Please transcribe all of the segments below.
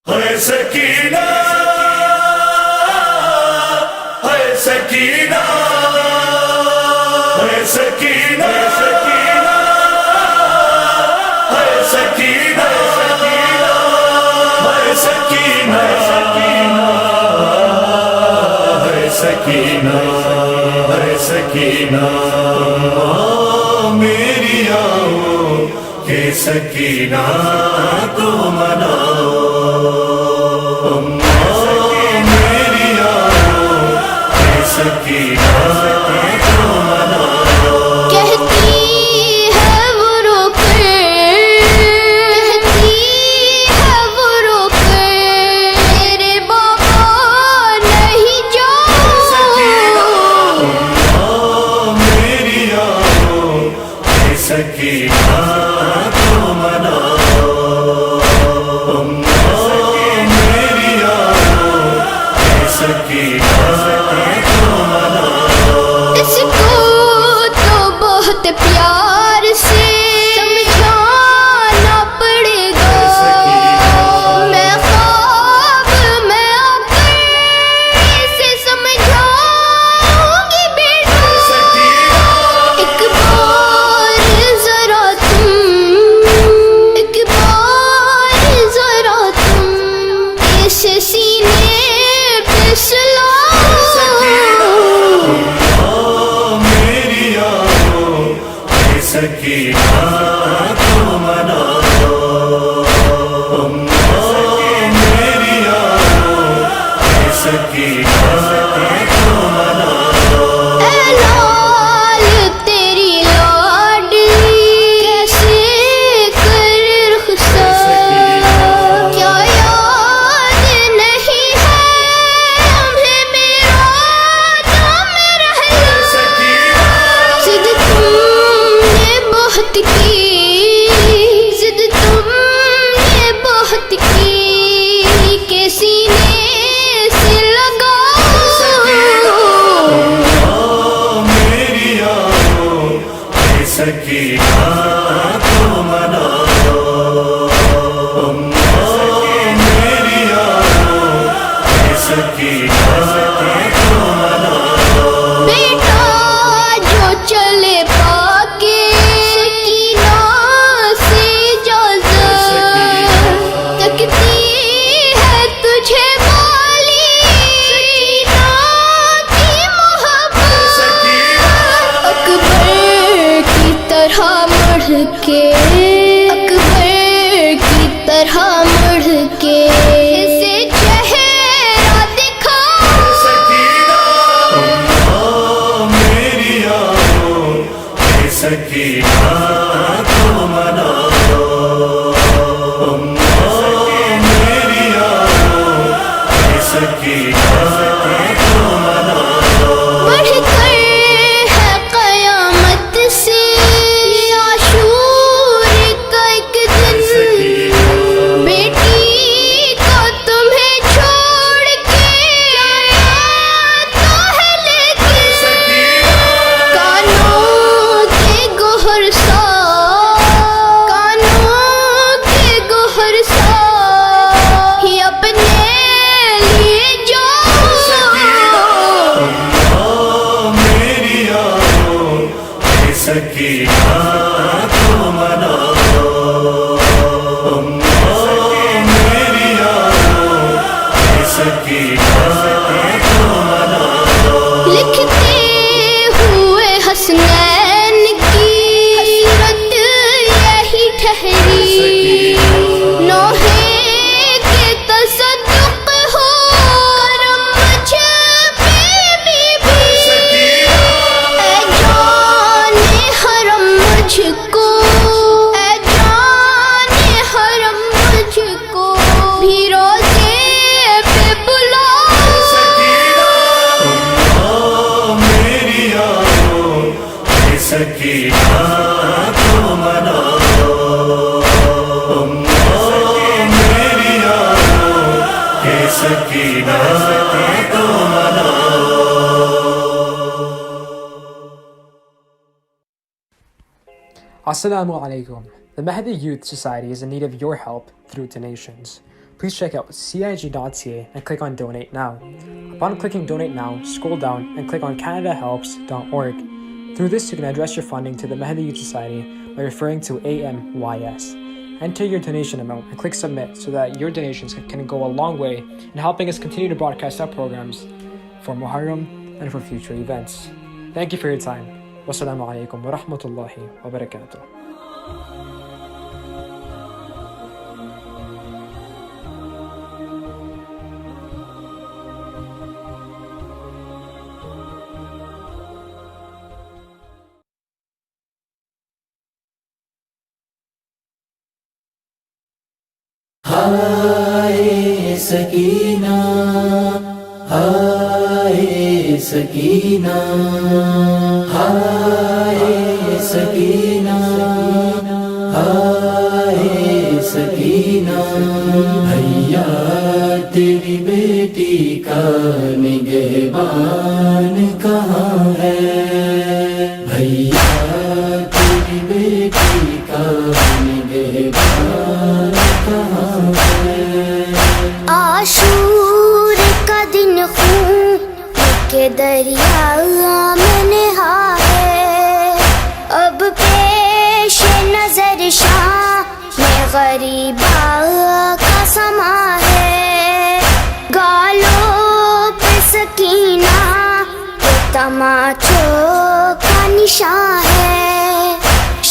ہے سکینہ ہے سکینہ ہے سکینہ ہے سکینہ ہے سکینہ ہے سکینہ ہے سکینہ میری آؤ کہ سکینہ کو مناؤ میری آؤ کہ سکینہ کو مناؤ کہتی ہے وہ رو کر کہتی ہے وہ رو کر میرے بابا نہیں جاؤ میری آؤ کہ سکینہ کو مناؤ میری آؤ کہ سکینہ کو مناؤ اس کو تو بہت پیار سے سمجھانا پڑے گا میں خواب میں آ کر اسے سمجھاؤں گی بیٹا ایک بار ذرا تم اس سینے پہ سلاؤ میری آؤ کہ سکینہ کو مناؤ میری آؤ کہ سکینہ کو مناؤ اے لال تیری لاڈلی کیسے کر رخصت کیا یاد نہیں ہے تمہیں میرا نام رہلا ضد تم نے بہت کی ضد تم نے بہت کی کہ سینے سے لگاؤ میری آؤ کہ سکینہ کو مناؤ میری آؤ کہ سکینہ کو مناؤ بیٹا جو چلے پاکے سکینہ سے اجازت تکتی ہے تجھے والی سکینہ کی محبت اکبر کی طرح مڑھ کے اکبر کی طرح مڑھ کے اسے چہرہ دکھاؤ میری آؤ کہ سکینہ کو مناؤ میری آؤ کہ سکینہ کو مناؤ بڑھ کر ہے قیامت سے عاشور کا ایک دن بیٹی کو تمہیں چھوڑ کے آتا ہے لیکن کانوں کے گوہر سا کانوں کے گوہر سا ہی اپنے لیے جاؤ میری آؤ کہ سکینہ کو مناؤ میری آؤ کہ سکینہ کو مناؤ لکھتے ہوئے حسنین کی حسرت یہی ٹھہری نوحے کے تصدق ہو کرم مجھ پہ بی اے جان حرم مجھ کو اے جان حرم مجھ کو بھی روزے پہ بلاؤ میری آؤ کہ سکینہ کو مناؤ میری آؤ کہ سکینہ کو مناؤ Assalamu alaikum. The Mahdi Youth Society is in need of your help through donations. please check out CIG.ca and click on Donate Now. Upon clicking Donate Now, scroll down and click on CanadaHelps.org. Through this, you can address your funding to the Mahdi Youth Society by referring to AMYS. Enter your donation amount and click Submit so that your donations can go a long way in helping us continue to broadcast our programs for Muharram and for future events. Thank you for your time. Wassalamu alaikum wa rahmatullahi wa barakatuh. हाय सकीना, हाय सकीना, हाय सकीना, हाय सकीना। भैया तेरी बेटी का निगहबान कहाँ है? भैया तेरी बेटी का निगहबान कहाँ है? आशूर का दिन खून के दरिया में नहा है, अब पेश नजर शाम में गरीबा का समा है। गालों पे सकीना के तमाचों का निशान है।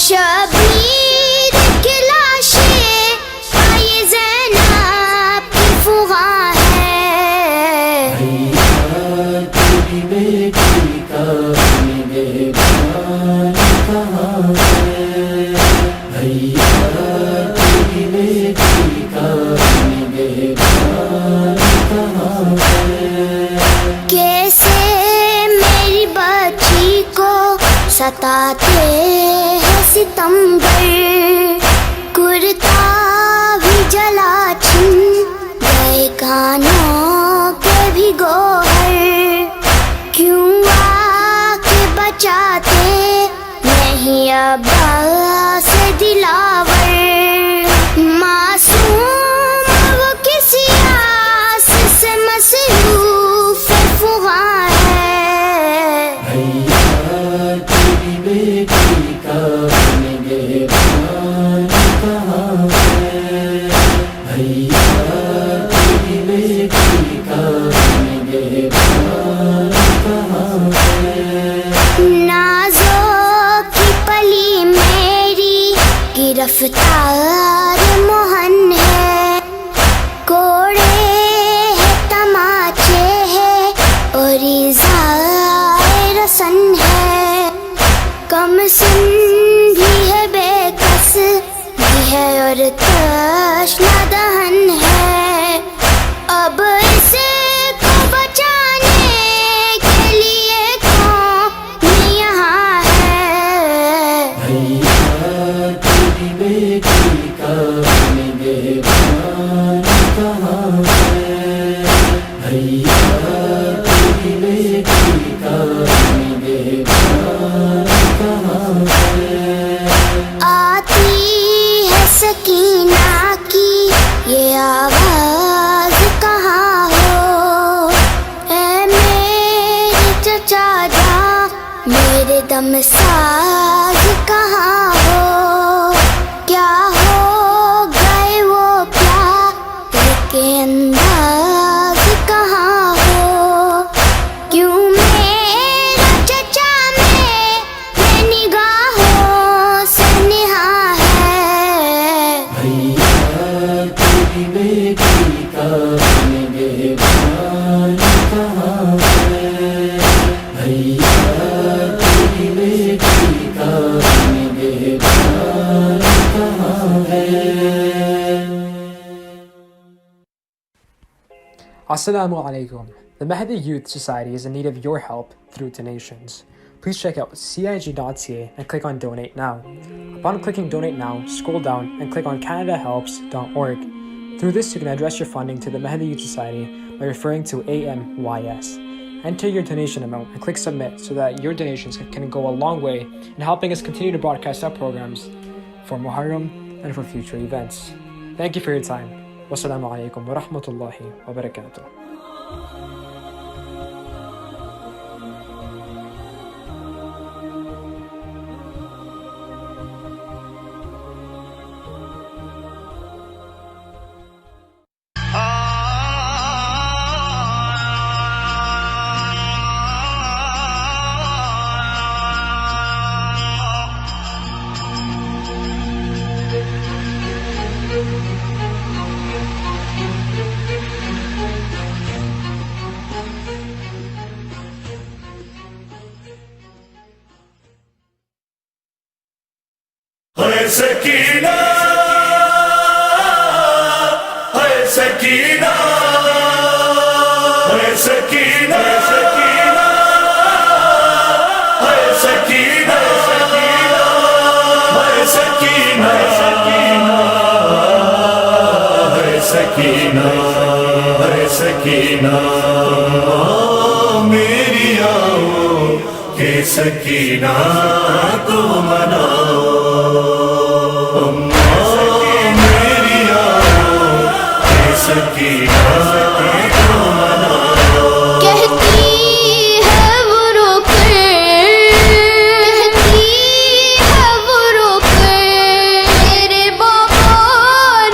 शबीर की लाशें आए ज़ैनब की फुगा है। भैया तेरी बेटी का निगहबान कहाँ है? भैया तेरी बेटी का निगहबान कहाँ है? कैसे मेरी बच्ची को सताते हैं सितमगर, कुर्ता भी जला छिन गए कानों के भी गोहर। क्यों आके बचाते नहीं अब्बा से दिलावर? मासूम वो किसी आस से मसरूफ फुगा है। भैया तेरी बेटी का निगहबान कहाँ है? भैया तेरी बेटी का निगहबान कहाँ है? नाज़ों की पली मेरी गिरफ्तार मोहन है। कोड़े है तमाचे है और इज़ाए रसन है। कम सुन भी है बेकस भी है और तश्ना दहन है। अब इसे को बचाने के लिए कौन यहाँ है? भैया तेरी बेटी का निगहबान कहाँ है? भैया तेरी बेटी का निगहबान कहाँ है? आती है सकीना की ये आवाज कहाँ हो? ऐ मेरे चचा जान मेरे दम साज कहाँ हो? क्या हो गए वो प्यार के अंदाज कहाँ हो? क्यों मेरा चचा मेरे निगाहों से निहा है? भैया तेरी बेटी का निगहबान कहाँ है? भैया तेरी बेटी का निगहबान कहाँ है? Assalamu alaikum. The Mahdi Youth Society is in need of your help through donations. Please check out CIG.ca and click on Donate Now. Upon clicking Donate Now, scroll down and click on CanadaHelps.org. Through this, you can address your funding to the Mahdi Youth Society by referring to AMYS. Enter your donation amount and click Submit so that your donations can go a long way in helping us continue to broadcast our programs for Muharram and for future events. Thank you for your time. والسلام علیکم ورحمۃ اللہ وبرکاتہ. ہے سکینہ ہے سکینہ ہے سکینہ ہے سکینہ ہے سکینہ ہے سکینہ ہے سکینہ میری آؤ کہ سکینہ کو مناؤ کہتی ہے وہ رو کر میرے بابا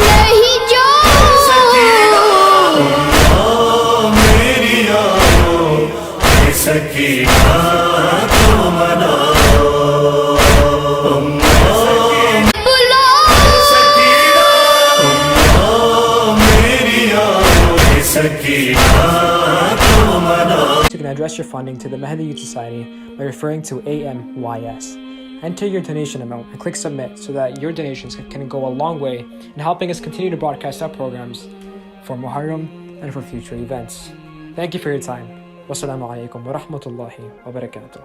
نہیں جاؤ میری آؤ سکینہ کو مناؤ You can address your funding to the Mahdi Youth Society by referring to AMYS. Enter your donation amount and click submit so that your donations can go a long way in helping us continue to broadcast our programs for Muharram and for future events. Thank you for your time. Wassalamu alaikum wa rahmatullahi wa barakatuh.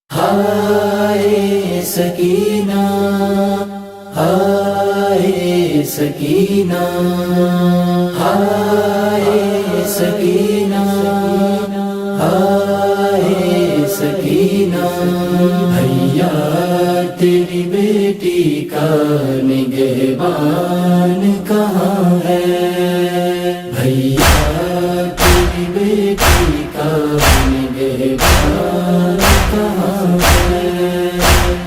ہائے سکینہ ہائے سکینہ ہائے سکینہ ہائے سکینہ بھیا تیری بیٹی کا نگہبان کہاں ہے بھیا تیری بیٹی کا نگہبان کہاں ہے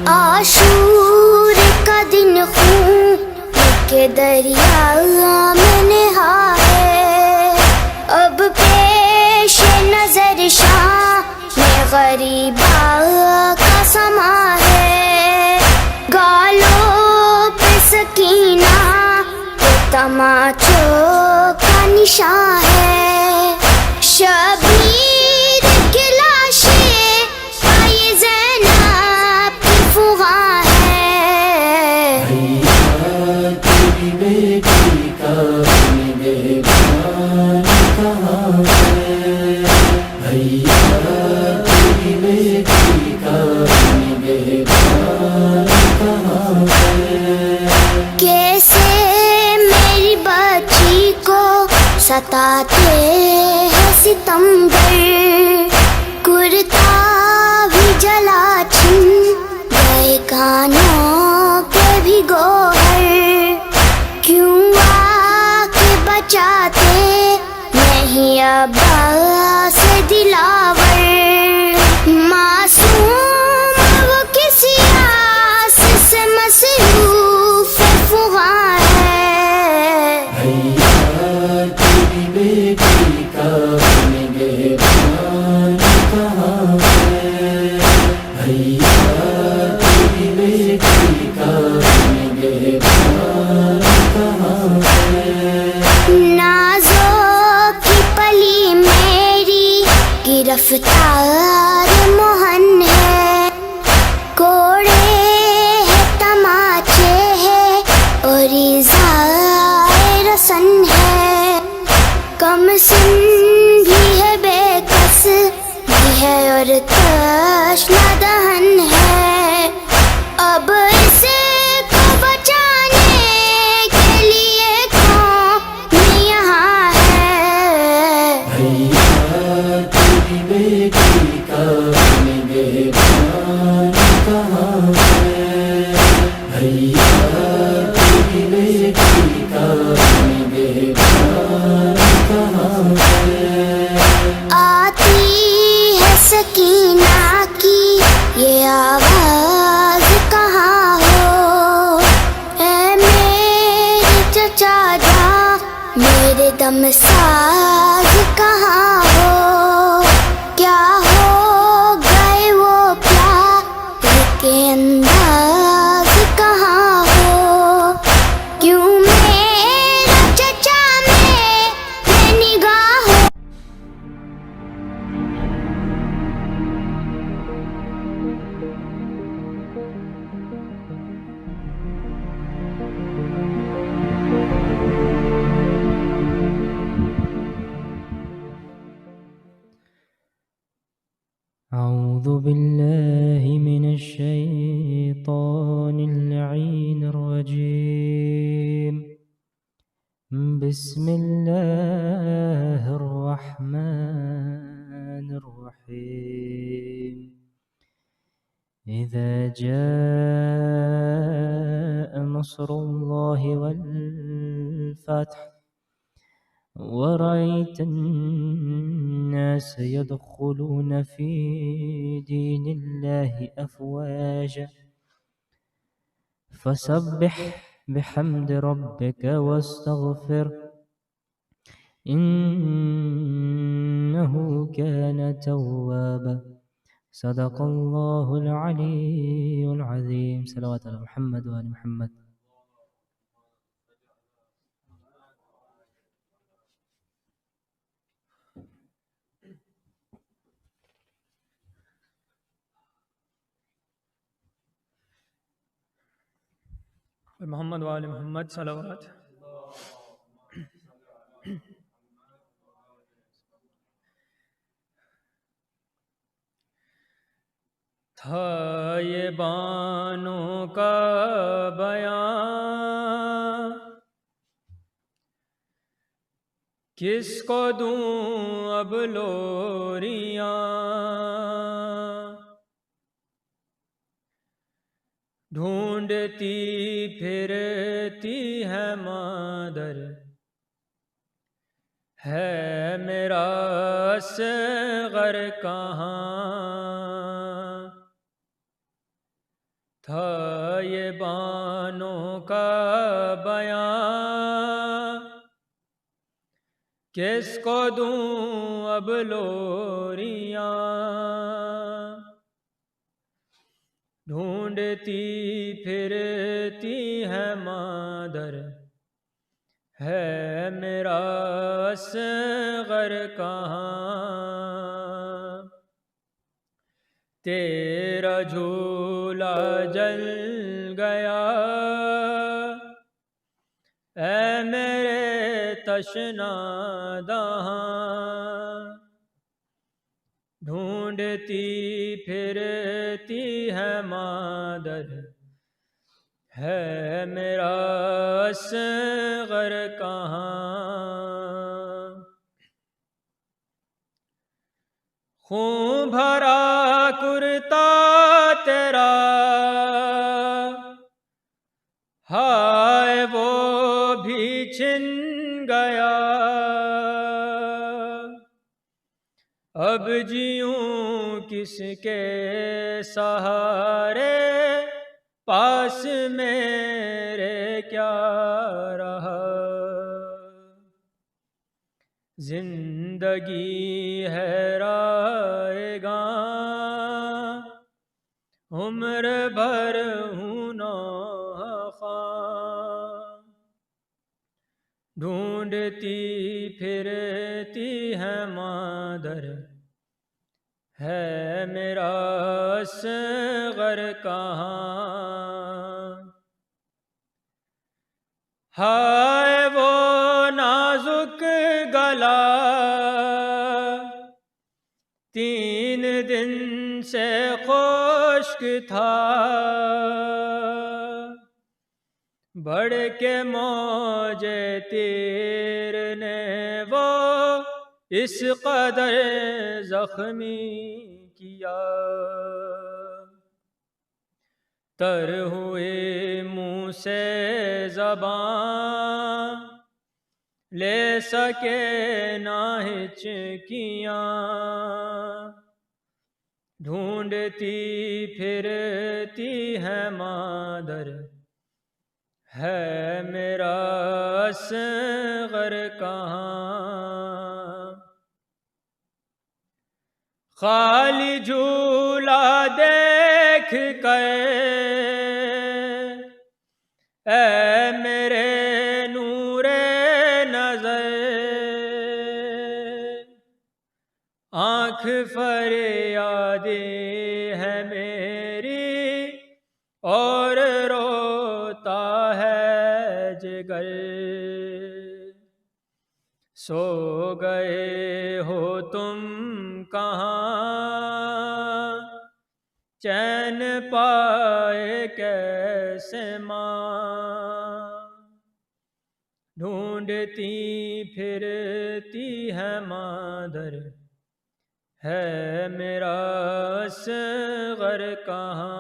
عاشور کا دن خون کے دریا میں نہا ہے اب پیش نظر شام میں غریبا کا سما ہے گالوں پہ سکینہ تو تماچوں کا نشان ہے شبیر کی لاشیں آئے زینب کی فغاں ہے تیری بیٹی کا نگہبان کہاں ہے بھیا تیری بیٹی کا نگہبان کہاں ہے کیسے میری بچی کو ستاتے ہیں ستمگر کرتا بھی جلا چھن گئے کانوں کے بھی گوہر کیوں آ کے بچاتے نہیں عباس دلاور معصوم وہ کسی آس سے مصروف فغاں ہے بھیا تیری بیٹی کا نگہبان کہاں ہے بھیا تیری بیٹی کا نگہبان کہاں ہے نازوں کی پلی میری گرفتار موہن ہے کوڑے ہے تماچے ہے اور ایزائے رسن ہے کم سن بھی ہے بے کس بھی ہے اور تشنہ دہن ہے اب اسے کو بچا بیٹی کا بیٹا کہاں ہے؟ آتی ہے سکینہ کی یہ آواز کہاں ہو، اے میرے چچا جان میرے دم ساز کہاں ہو، کیا ہو گئے وہ پیار کے انداز کہاں ہو، کیوں میرا چچا میں نگاہ ہو۔ أعوذ بالله من الشيطان اللعين الرجيم بسم الله الرحمن الرحيم إذا جاء نصر الله والفتح ورأيت الناس يدخلون في دين الله أفواجا فسبح بحمد ربك واستغفر إنه كان توابا صدق الله العلي العظيم صلوات على محمد وآل محمد. محمد وآل محمد صلوات. تھا یہ بانوں کا بیان کس کو دوں اب لوریاں، ڈھونڈتی پھرتی ہے مادر ہے میرا اصغر کہاں، تھا یہ بانوں کا بیان کس کو دوں اب لوریاں، ڈھونڈتی پھرتی ہے مادر ہے میرا اصغر کہاں، تیرا جھولا جل گیا اے میرے تشنا دہاں، ڈھونڈتی پھرتی ہے مادر ہے میرا اصغر کہاں، خون بھرا کرتا تیرا ہائے وہ بھی چھن گیا، اب جیوں کس کے سہارے پاس میرے کیا رہا، زندگی ہے رائے گاں عمر بھر ہوں نوخواں، ڈھونڈتی پھرتی ہے مادر ہے میرا اصغر کہاں، ہائے وہ نازک گلا 3 دن سے خشک تھا، بڑھ کے موجے تیر نے وہ اس قدر زخمی کیا، تر ہوئے منہ سے زباں لے سکے نہ ہچکیاں ڈھونڈتی پھرتی ہے مادر ہے میرا اصغر کہاں خالی جھولا دیکھ کر اے میرے نور نظر آنکھ فریادی ہے میری اور روتا ہے جگر سو گئے ہو تم کہاں چین پائے کیسے ماں ڈھونڈتی پھرتی ہے مادر ہے میرا اصغر کہاں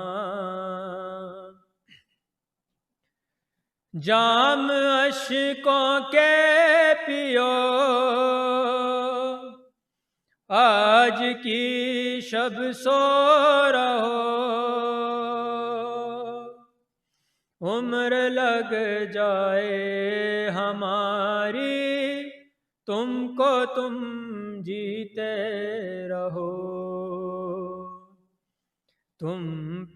جام اشکوں کے پیو آج کی شب سو رہو عمر لگ جائے ہماری تم کو تم جیتے رہو تم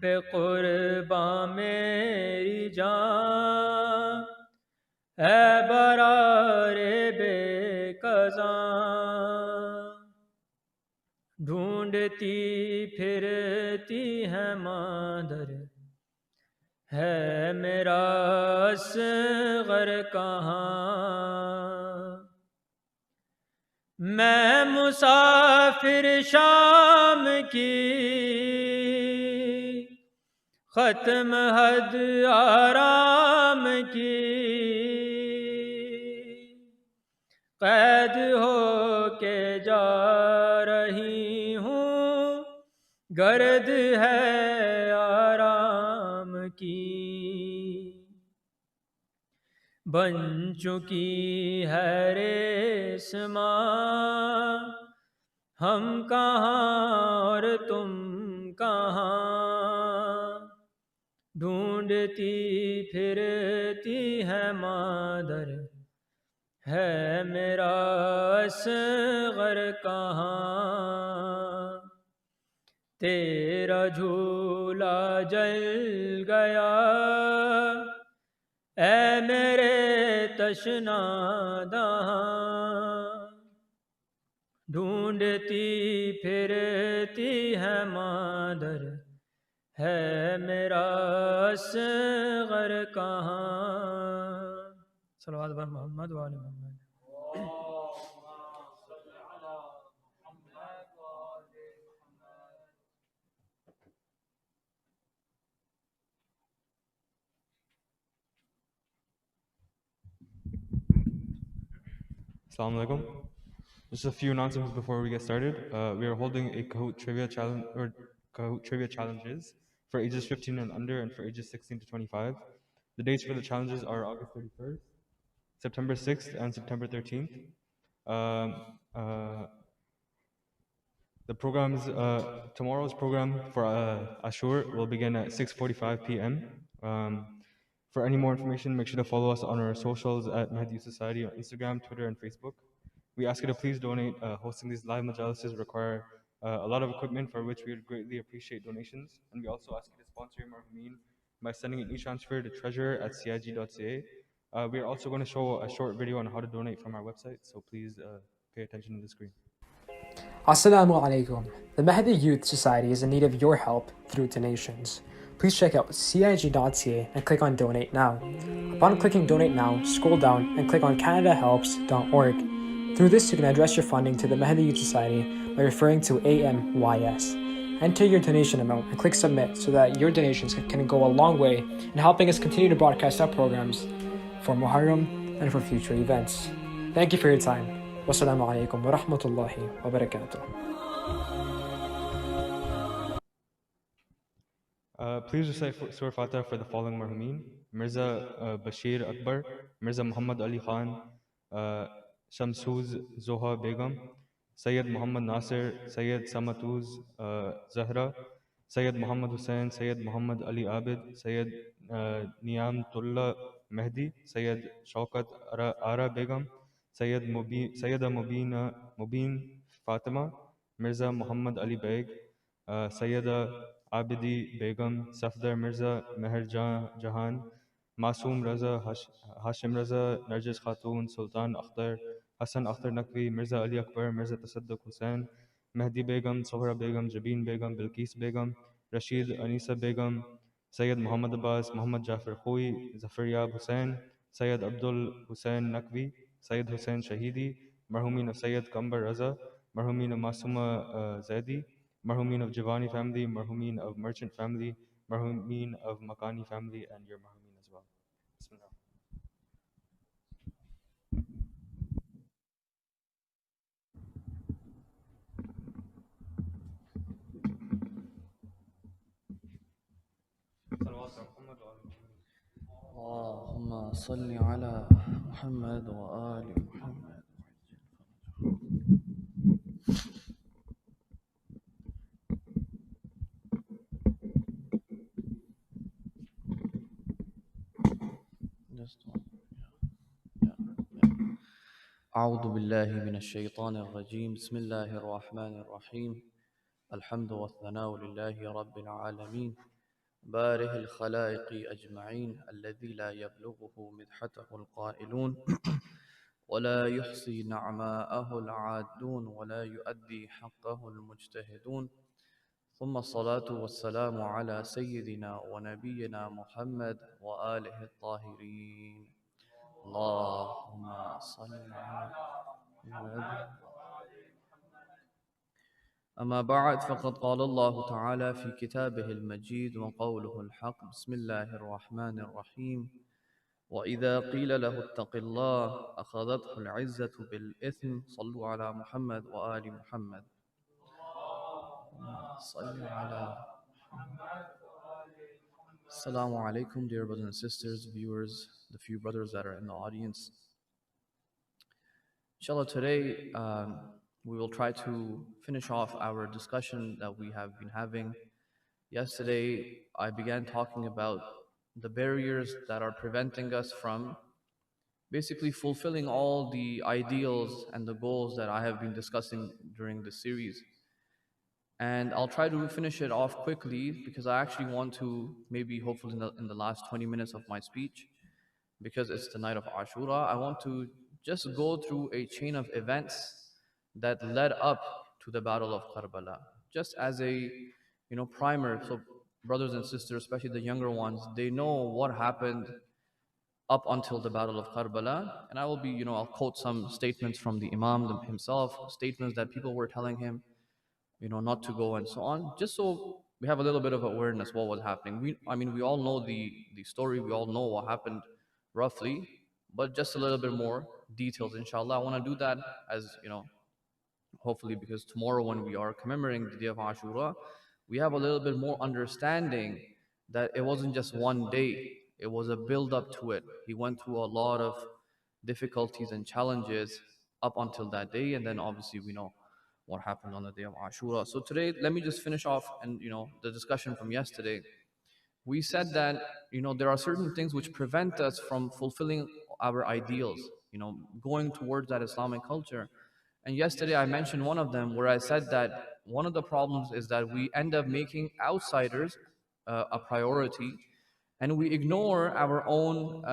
پہ قرباں میری جان اے برار بے قضاں ڈھونڈتی پھرتی ہے مادر ہے میرا اصغر کہاں میں مسافر شام کی ختم حد آرام کی قید ہو کے جا رہی ہوں گرد ہے آرام کی بن چکی ہے ریسماں ہم کہاں اور تم کہاں ڈھونڈتی پھرتی ہے مادر ہے میرا اصغر کہاں تیرا جھولا جل گیا اے میرے تشنا دہاں ڈھونڈتی پھرتی ہے مادر ہے میرا اصغر کہاں صلوات بر محمد وآل محمد Assalamu alaikum. Just a few announcements before we get started. We are holding a Kahoot trivia challenge or Kahoot trivia challenges for ages 15 and under and for ages 16 to 25. The dates for the challenges are August 31st, September 6th, and September 13th. The programs, tomorrow's program for Ashur will begin at 6:45 p.m. For any more information, make sure to follow us on our socials at Mahdi Society on Instagram, Twitter, and Facebook. We ask you to please donate. Hosting these live majalises require a lot of equipment, for which we would greatly appreciate donations. And we also ask you to sponsor your marhumin by sending an e-transfer to treasurer@cig.ca. We are also going to show a short video on how to donate from our website, so please pay attention to the screen. Assalamu alaikum. The Mahdi Youth Society is in need of your help through donations. Please check out cig.ca and click on Donate Now. Upon clicking Donate Now, scroll down and click on CanadaHelps.org. Through this, you can address your funding to the Mahdi Youth Society by referring to AMYS. Enter your donation amount and click Submit so that your donations can go a long way in helping us continue to broadcast our programs for Muharram and for future events. Thank you for your time. Wassalamu alaikum wa rahmatullahi wa barakatuh. Please recite Surah Fatiha for the following marhumin: Mirza Bashir Akbar, Mirza Muhammad Ali Khan, Shamsuz Zoha Begum, Sayyid Muhammad Nasir, Sayyid Samatuz Zahra, Sayyid Muhammad Hussain, Sayyid Muhammad Ali Abid, Sayyid Niamtullah Mehdi, Sayyid Shaukat Ara Begum, Sayyida Mubin Fatima, Mirza Muhammad Ali Beg, Sayyida Abidi Begum, Safdar Mirza Meher Jahan, Masoom Raza, Hashim Raza, Narjis Khatun, Sultan Akhtar, Hassan Akhtar Naqvi, Mirza Ali Akbar, Mirza Tasadduq Hussain, Mehdi Begum, Sohra Begum, Jabin Begum, Bilqis Begum, Rashid Anisa Begum, Sayyid Muhammad Abbas, Muhammad Jafar Khoi, Zafaryab Hussain, Sayyid Abdul Hussain Naqvi, Sayyid Hussain Shahidi, Marhumin of Sayyid Kambar Raza, Marhumin of Masuma Zaidi, Marhumin of Javani family, Marhumin of Merchant family, Marhumin of Makani family, and your Marhumin as well. Bismillah. اللهم صل على محمد وآل محمد. أعوذ بالله من الشيطان الرجيم. بسم الله الرحمن الرحيم. الحمد والثناء لله رب العالمين، باره الخلائق أجمعين، الذي لا يبلغه مدحته القائلون ولا يحصي نعماءه العادون ولا يؤدي حقه المجتهدون. ثم الصلاة والسلام على سيدنا ونبينا محمد وآله الطاهرين. اللهم صل على محمد. أما بعد، فقد قال الله تعالى في كتابه المجيد وقوله الحق: بسم الله الرحمن الرحيم. وإذا قيل له اتق الله أخذته العزة بالإثم. صلوا على محمد وآل محمد. صل على محمد. Assalamu alaikum, dear brothers and sisters, viewers, the few brothers that are in the audience. Inshallah, today we will try to finish off our discussion that we have been having. Yesterday, I began talking about the barriers that are preventing us from basically fulfilling all the ideals and the goals that I have been discussing during this series. And I'll try to finish it off quickly because I actually want to, maybe hopefully in the last 20 minutes of my speech, because it's the night of Ashura, I want to just go through a chain of events that led up to the Battle of Karbala, just as a primer. So brothers and sisters, especially the younger ones, they know what happened up until the Battle of Karbala. And I will be, I'll quote some statements from the Imam himself, statements that people were telling him, not to go and so on, just so we have a little bit of awareness what was happening. We all know the story, we all know what happened roughly, but just a little bit more details, inshallah. I want to do that as, hopefully, because tomorrow when we are commemorating the day of Ashura, we have a little bit more understanding that it wasn't just one day, it was a build up to it. He went through a lot of difficulties and challenges up until that day, and then obviously we know what happened on the day of Ashura. So today, let me just finish off and the discussion from yesterday. We said that there are certain things which prevent us from fulfilling our ideals, going towards that Islamic culture. And yesterday I mentioned one of them, where I said that one of the problems is that we end up making outsiders a priority, and we ignore our own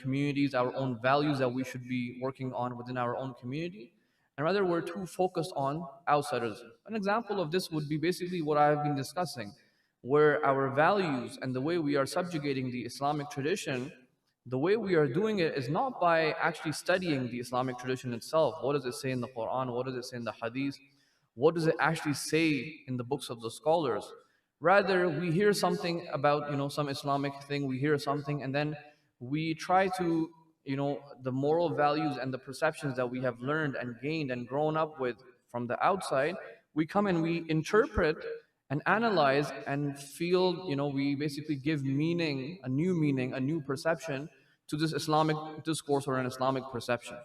communities, our own values that we should be working on within our own community, and rather we're too focused on outsiders. An example of this would be basically what I have been discussing, where our values and the way we are subjugating the Islamic tradition, the way we are doing it is not by actually studying the Islamic tradition itself. What does it say in the Quran? What does it say in the Hadith? What does it actually say in the books of the scholars? Rather, we hear something about some Islamic thing, we hear something, and then we try to the moral values and the perceptions that we have learned and gained and grown up with from the outside, we come and we interpret and analyze and feel, we basically give meaning, a new perception to this Islamic discourse or an Islamic perception.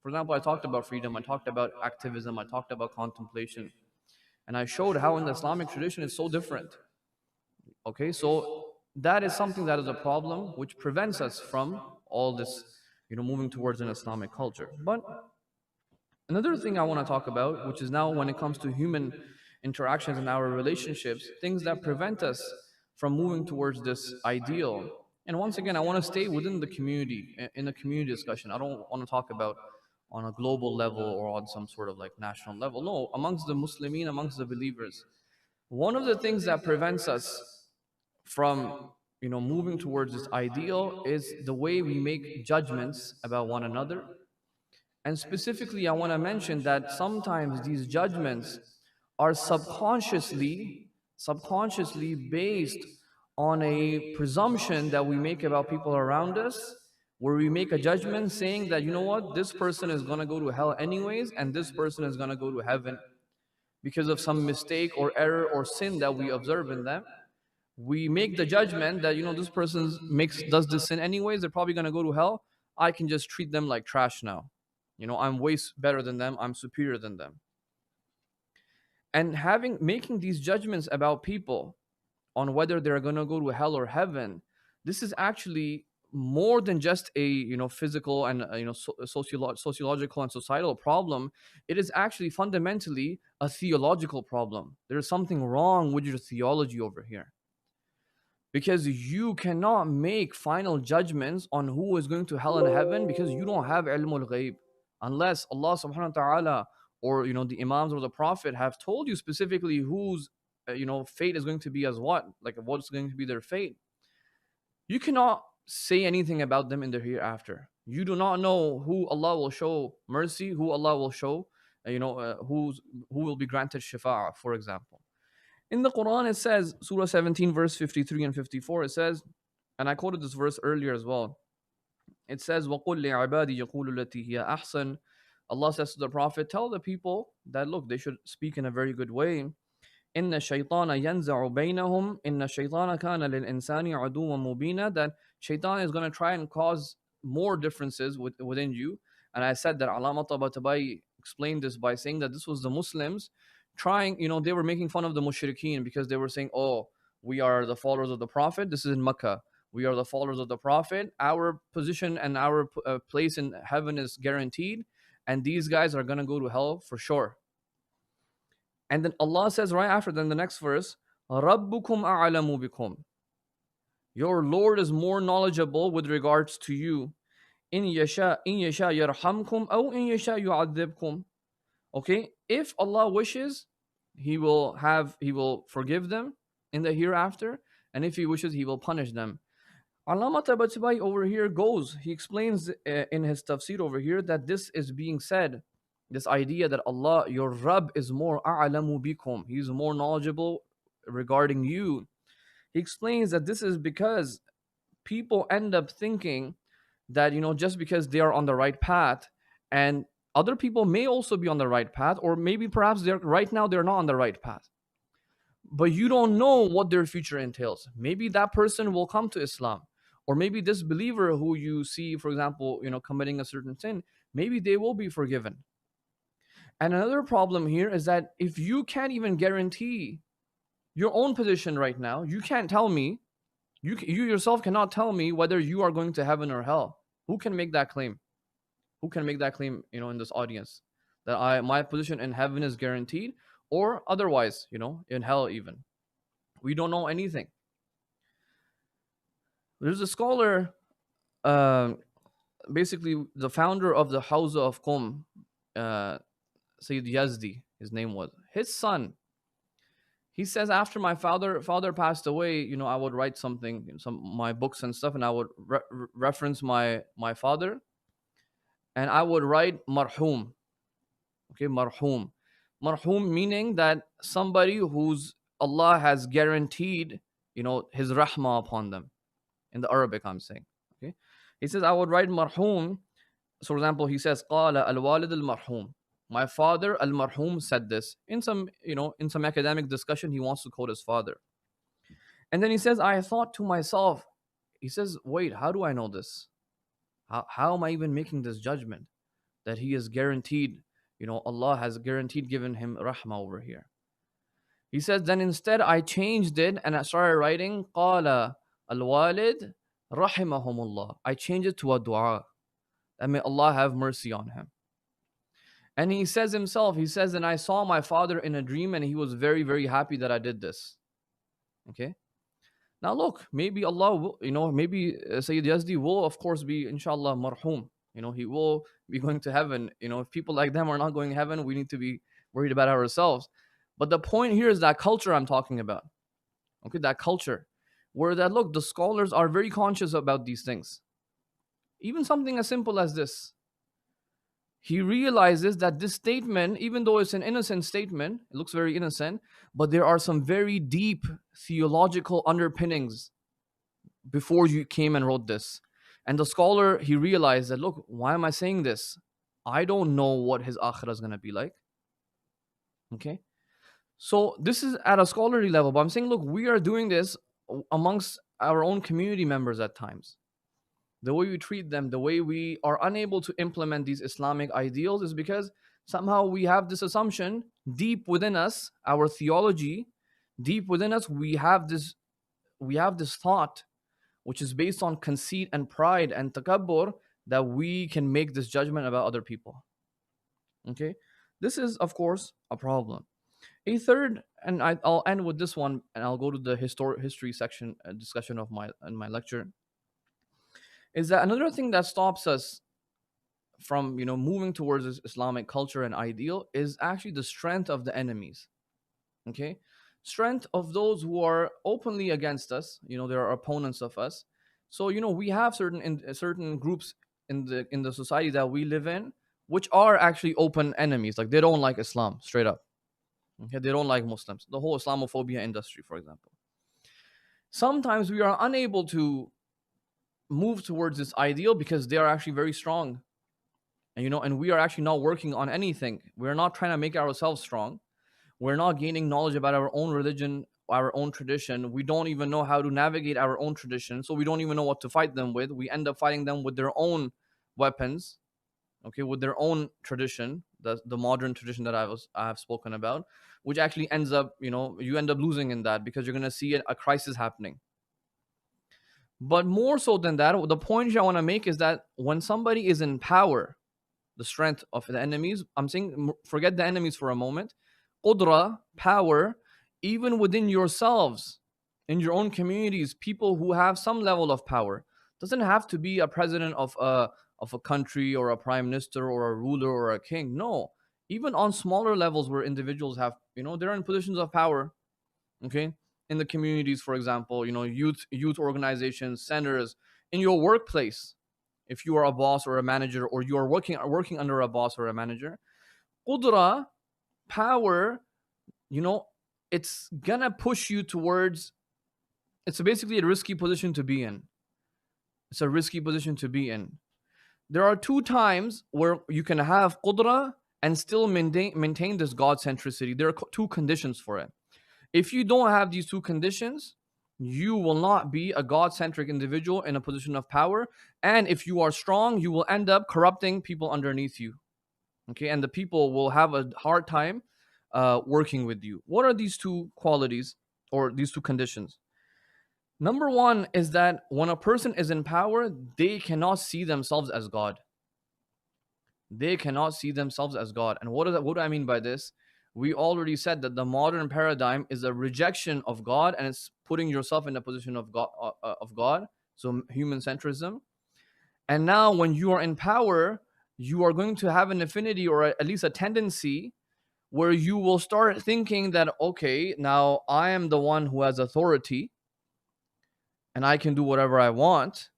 For example, I talked about freedom, I talked about activism, I talked about contemplation, and I showed how in the Islamic tradition it's so different. Okay, so that is something that is a problem which prevents us from all this, moving towards an Islamic culture. But another thing I want to talk about, which is now when it comes to human interactions and our relationships, things that prevent us from moving towards this ideal. And once again, I want to stay within the community, in a community discussion. I don't want to talk about on a global level or on some sort of like national level. No, amongst the Muslimin, amongst the believers. One of the things that prevents us from moving towards this ideal is the way we make judgments about one another. And specifically, I want to mention that sometimes these judgments are subconsciously based on a presumption that we make about people around us, where we make a judgment saying that, what, this person is going to go to hell anyways, and this person is going to go to heaven because of some mistake or error or sin that we observe in them. We make the judgment that, this person does this sin anyways, they're probably going to go to hell. I can just treat them like trash now. I'm way better than them, I'm superior than them. And making these judgments about people on whether they're going to go to hell or heaven, this is actually more than just a physical and sociological and societal problem. It is actually fundamentally a theological problem. There is something wrong with your theology over here, because you cannot make final judgments on who is going to hell and heaven because you don't have ilmul ghaib, unless Allah subhanahu wa ta'ala or the imams or the prophet have told you specifically whose fate is going to be as what, like what's going to be their fate. You cannot say anything about them in the hereafter. You do not know who Allah will show mercy, who Allah will show who will be granted shafa'ah, for example. In the Quran, it says, Surah 17, verse 53 and 54, it says, and I quoted this verse earlier as well. It says, وَقُلْ لِعِبَادِي يَقُولُ الَّتِي هِيَ أَحْسَنُ. Allah says to the Prophet, tell the people that, look, they should speak in a very good way. إِنَّ الشَّيْطَانَ يَنْزَعُ بَيْنَهُمْ إِنَّ الشَّيْطَانَ كَانَ لِلْإِنسَانِ عَدُوًّا مُبِينًا. That shaitan is going to try and cause more differences within you. And I said that Allama Tabatabai explained this by saying that this was the Muslims trying, they were making fun of the mushrikeen because they were saying, oh, we are the followers of the Prophet. This is in Mecca. We are the followers of the Prophet. Our position and our place in heaven is guaranteed. And these guys are going to go to hell for sure. And then Allah says right after, then the next verse, رَبُّكُمْ أَعْلَمُ بِكُمْ. Your Lord is more knowledgeable with regards to you. إِن يَشَاء يَرْحَمْكُمْ أَوْ إِن يَشَاء يُعَذِّبْكُمْ. Okay, if Allah wishes, He will forgive them in the hereafter, and if He wishes, He will punish them. Allama Tabatabai over here he explains in his tafsir over here that this is being said, this idea that Allah, your Rabb, is more a'lamu bikum, He's more knowledgeable regarding you. He explains that this is because people end up thinking that, just because they are on the right path, and other people may also be on the right path, or maybe perhaps they're not on the right path, but you don't know what their future entails. Maybe that person will come to Islam, or maybe this believer who you see, for example, committing a certain sin, maybe they will be forgiven. And another problem here is that if you can't even guarantee your own position right now, you can't tell me, you yourself cannot tell me whether you are going to heaven or hell. Who can make that claim? Who can make that claim, in this audience, that my position in heaven is guaranteed, or otherwise, in hell even? We don't know anything. There's a scholar, basically the founder of the House of Qom, Sayyid Yazdi, his name was. His son, he says, after my father passed away, I would write something, my books and stuff, and I would reference my father, and I would write marhum. Okay, marhum. Marhum meaning that somebody whose Allah has guaranteed, His rahmah upon them. In the Arabic, I'm saying. Okay, he says I would write marhum. So, for example, he says, قال الوالد المرحوم. My father, al-marhum, said this. In some, in some academic discussion, he wants to quote his father. And then he says, I thought to myself, he says, wait, how do I know this? How am I even making this judgment that he is guaranteed, Allah has guaranteed given him rahmah over here? He says, then instead I changed it and I started writing, Qala al-walid rahimahumullah. I changed it to a dua, that may Allah have mercy on him. And he says himself, he says, and I saw my father in a dream and he was very, very happy that I did this. Okay. Now look, maybe Allah will, maybe Sayyid Yazdi will of course be inshallah marhum. He will be going to heaven. If people like them are not going to heaven, we need to be worried about ourselves. But the point here is that culture I'm talking about. Okay, that culture. Where that, look, the scholars are very conscious about these things. Even something as simple as this. He realizes that this statement, even though it's an innocent statement, it looks very innocent, but there are some very deep theological underpinnings before you came and wrote this. And the scholar, he realized that, look, why am I saying this? I don't know what his akhirah is going to be like. Okay? So this is at a scholarly level, but I'm saying, look, we are doing this amongst our own community members at times. The way we treat them, the way we are unable to implement these Islamic ideals is because somehow we have this assumption deep within us, our theology, deep within us, we have this thought which is based on conceit and pride and takabbur that we can make this judgment about other people. Okay? This is, of course, a problem. A third, and I'll end with this one, and I'll go to the history section discussion of my lecture, is that another thing that stops us from moving towards this Islamic culture and ideal is actually the strength of the enemies. Okay, strength of those who are openly against us. There are opponents of us. So we have certain groups in the society that we live in which are actually open enemies. Like, they don't like Islam straight up. Okay, they don't like Muslims. The whole Islamophobia industry, for example. Sometimes we are unable to move towards this ideal because they are actually very strong, and we are actually not working on anything. We're not trying to make ourselves strong. We're not gaining knowledge about our own religion, our own tradition. We don't even know how to navigate our own tradition, so we don't even know what to fight them with. We end up fighting them with their own weapons, okay, with their own tradition, the modern tradition that I have spoken about, which actually ends up, you end up losing in that because you're going to see a crisis happening. But more so than that, the point I want to make is that when somebody is in power, the strength of the enemies, I'm saying forget the enemies for a moment, qudra, power, even within yourselves, in your own communities, people who have some level of power. Doesn't have to be a president of a country or a prime minister or a ruler or a king. No, even on smaller levels where individuals have, they're in positions of power, okay, in the communities, for example, youth organizations, centers, in your workplace, if you are a boss or a manager, or you are working under a boss or a manager, qudra, power, it's gonna push you towards, it's basically a risky position to be in. It's a risky position to be in. There are two times where you can have qudra and still maintain this God centricity. There are two conditions for it. If you don't have these two conditions, you will not be a God-centric individual in a position of power. And if you are strong, you will end up corrupting people underneath you. Okay, and the people will have a hard time working with you. What are these two qualities or these two conditions? Number one is that when a person is in power, they cannot see themselves as God. They cannot see themselves as God. And what do I mean by this? We already said that the modern paradigm is a rejection of God, and it's putting yourself in a position of God, so human centrism. And now when you are in power, you are going to have an affinity, or at least a tendency, where you will start thinking that, okay, now I am the one who has authority and I can do whatever I want.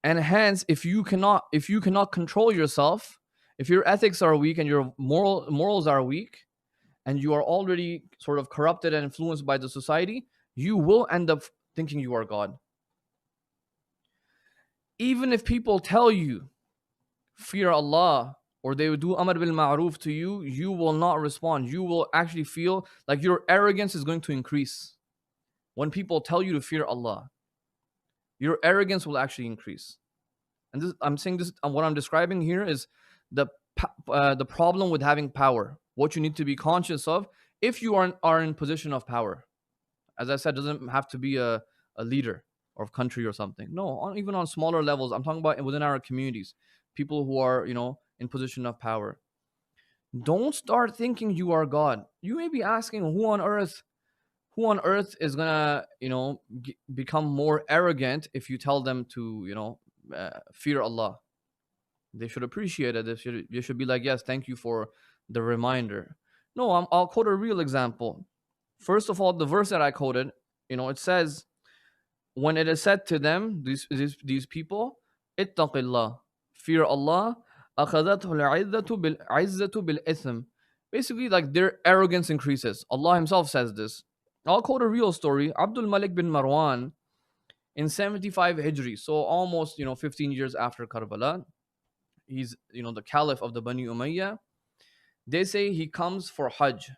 And hence, if you cannot control yourself, if your ethics are weak and your morals are weak, and you are already sort of corrupted and influenced by the society, you will end up thinking you are God. Even if people tell you, fear Allah, or they will do amr bil ma'roof to you, you will not respond. You will actually feel like your arrogance is going to increase. When people tell you to fear Allah, your arrogance will actually increase. And this, I'm saying this, what I'm describing here is the problem with having power. What you need to be conscious of if you are in position of power. As I said, doesn't have to be a leader or country or something. No, even on smaller levels. I'm talking about within our communities, people who are in position of power. Don't start thinking you are God. You may be asking, who on earth is gonna become more arrogant if you tell them to fear Allah? They should appreciate it. They should be like, yes, thank you for the reminder. No, I'll quote a real example. First of all, the verse that I quoted, it says, when it is said to them, these people, ittaqillah, fear Allah, akhadhathu al-izzatu bil-ithm. Basically, like their arrogance increases. Allah Himself says this. I'll quote a real story. Abdul Malik bin Marwan in 75 Hijri, so almost 15 years after Karbala, he's the caliph of the Bani Umayyah. They say he comes for Hajj,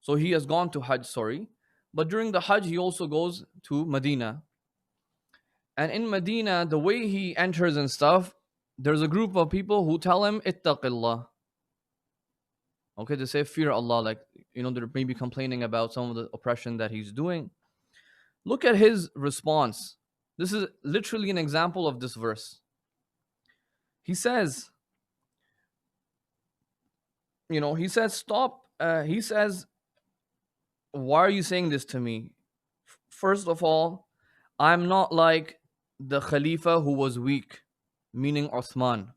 so he has gone to Hajj. Sorry, but during the Hajj he also goes to Medina. And in Medina, the way he enters and stuff, there's a group of people who tell him ittaqillah. Okay, they say fear Allah, like they're maybe complaining about some of the oppression that he's doing. Look at his response. This is literally an example of this verse. He says, he says, stop. He says, why are you saying this to me? First of all, I'm not like the Khalifa who was weak, meaning Uthman.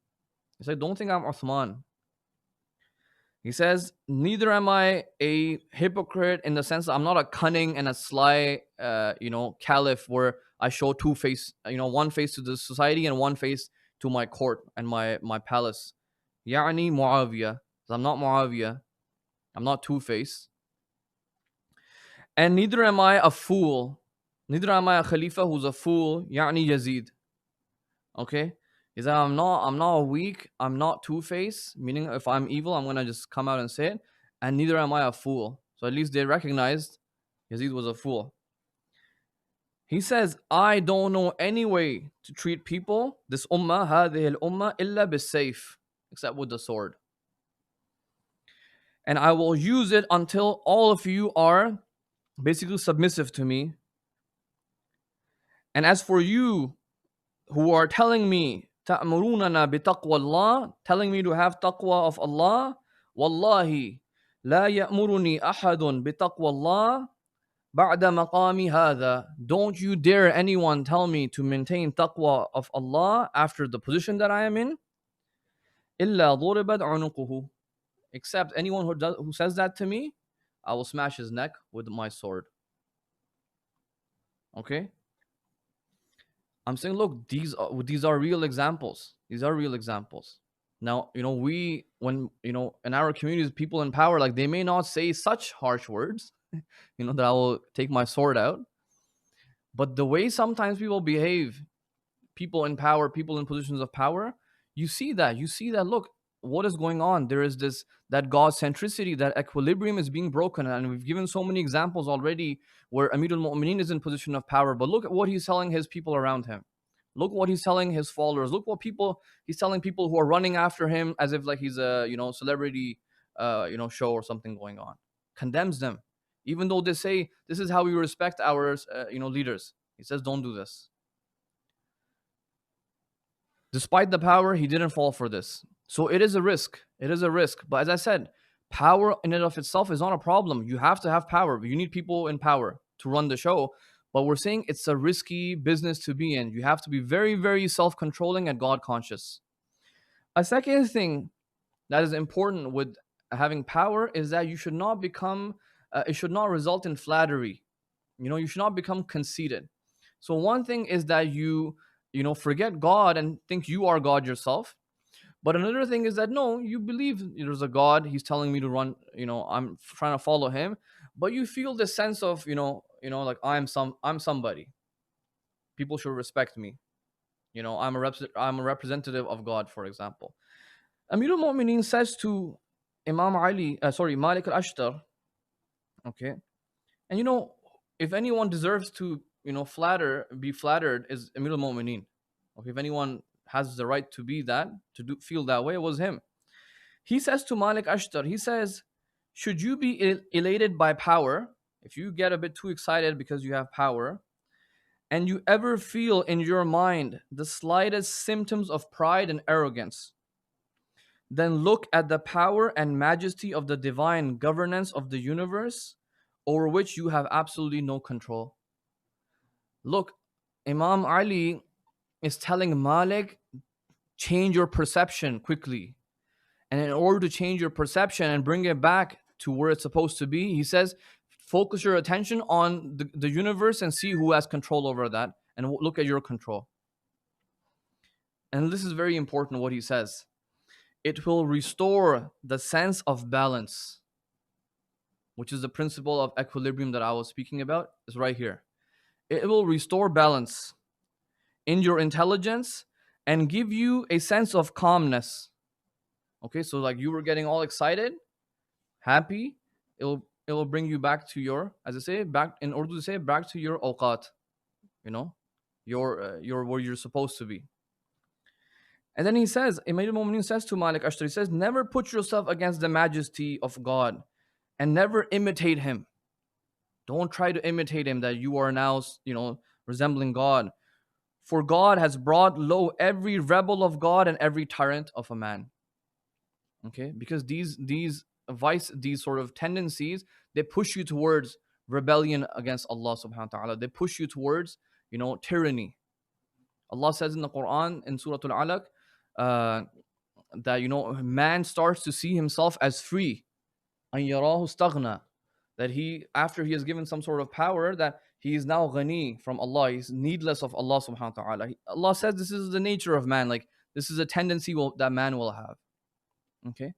He said, don't think I'm Uthman. He says, neither am I a hypocrite in the sense that I'm not a cunning and a sly, caliph where I show two face, one face to the society and one face to my court and my palace. Yani Muawiyah. I'm not Muawiyah. I'm not two-faced. And neither am I a fool. Neither am I a Khalifa who's a fool. Yani Yazid. Okay? He said, I'm not weak. I'm not two-faced. Meaning, if I'm evil, I'm gonna just come out and say it. And neither am I a fool. So at least they recognized Yazid was a fool. He says, I don't know any way to treat people, this ummah, هذه الأمة, إلا بالسيف, except with the sword. And I will use it until all of you are basically submissive to me. And as for you who are telling me, تأمروننا بتقوى الله, telling me to have taqwa of Allah, والله لا يأمرني أحد بتقوى الله بعد مقامي هذا. Don't you dare anyone tell me to maintain taqwa of Allah after the position that I am in. إلا ضربت عنقه. Except anyone who says that to me, I will smash his neck with my sword. Okay? I'm saying, look, these are real examples. These are real examples. Now, when in our communities, people in power, like they may not say such harsh words, that I will take my sword out. But the way sometimes people behave, people in power, people in positions of power, you see that. Look, what is going on? There is that God centricity, that equilibrium is being broken. And we've given so many examples already where Amir al-Mu'mineen is in position of power. But look at what he's telling his people around him. Look what he's telling his followers. Look what he's telling people who are running after him as if like he's a celebrity show or something going on. Condemns them. Even though they say this is how we respect our leaders. He says, don't do this. Despite the power, he didn't fall for this. So it is a risk. It is a risk. But as I said, power in and of itself is not a problem. You have to have power. You need people in power to run the show. But we're saying it's a risky business to be in. You have to be very, very self-controlling and God-conscious. A second thing that is important with having power is that you should not become, it should not result in flattery. You should not become conceited. So one thing is that you forget God and think you are God yourself. But another thing is that no, you believe there's a God. He's telling me to run. I'm trying to follow him. But you feel this sense of like I'm somebody. People should respect me. I'm a representative of God, for example. Amir al-Mu'mineen says to Malik al-Ashtar, okay, and if anyone deserves to, be flattered is Amir al-Mu'mineen. Okay, if anyone has the right to be that, feel that way, it was him. He says to Malik Ashtar, he says, should you be elated by power, if you get a bit too excited because you have power, and you ever feel in your mind the slightest symptoms of pride and arrogance, then look at the power and majesty of the divine governance of the universe over which you have absolutely no control. Look, Imam Ali is telling Malik, change your perception quickly. And in order to change your perception and bring it back to where it's supposed to be, he says, focus your attention on the universe and see who has control over that, and look at your control. And this is very important what he says. It will restore the sense of balance, which is the principle of equilibrium that I was speaking about, is right here. It will restore balance in your intelligence and give you a sense of calmness. Okay, so like you were getting all excited, happy, it will bring you back to your, as I say, back in order to say back to your awqat, your where you're supposed to be. And then he says, Imam al-Mu'mineen says to Malik Ashtar, he says, never put yourself against the majesty of God and never imitate him. Don't try to imitate him that you are now, resembling God. For God has brought low every rebel of God and every tyrant of a man. Okay, because these sort of tendencies, they push you towards rebellion against Allah subhanahu wa ta'ala. They push you towards, tyranny. Allah says in the Quran in Surah Al-Alaq that man starts to see himself as free. أَن يَرَاهُ اسْتَغْنَى, that after he has given some sort of power, that he is now ghani from Allah. He's needless of Allah subhanahu wa ta'ala. Allah says this is the nature of man. Like this is a tendency that man will have. Okay.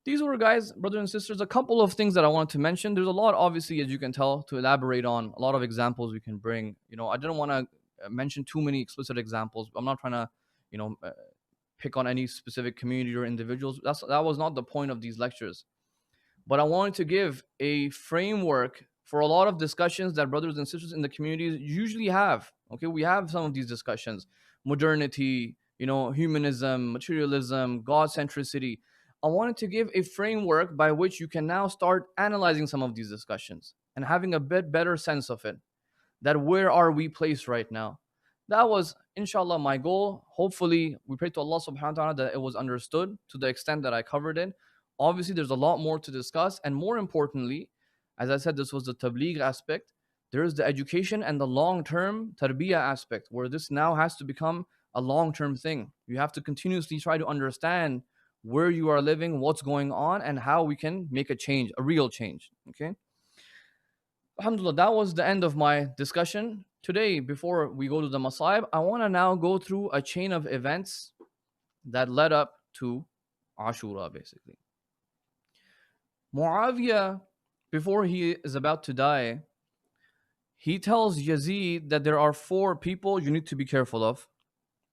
These were, guys, brothers and sisters, a couple of things that I wanted to mention. There's a lot, obviously, as you can tell, to elaborate on. A lot of examples we can bring. I didn't want to mention too many explicit examples. I'm not trying to, pick on any specific community or individuals. That was not the point of these lectures. But I wanted to give a framework for a lot of discussions that brothers and sisters in the communities usually have. Okay, we have some of these discussions: modernity, humanism, materialism, God centricity. I wanted to give a framework by which you can now start analyzing some of these discussions and having a bit better sense of it. That where are we placed right now? That was, inshallah, my goal. Hopefully, we pray to Allah subhanahu wa ta'ala that it was understood to the extent that I covered it. Obviously, there's a lot more to discuss. And more importantly, as I said, this was the tabligh aspect. There is the education and the long-term tarbiyah aspect, where this now has to become a long-term thing. You have to continuously try to understand where you are living, what's going on, and how we can make a change, a real change. Okay? Alhamdulillah, that was the end of my discussion. Today, before we go to the Masaib, I want to now go through a chain of events that led up to Ashura, basically. Muawiyah, before he is about to die, he tells Yazid that there are 4 people you need to be careful of,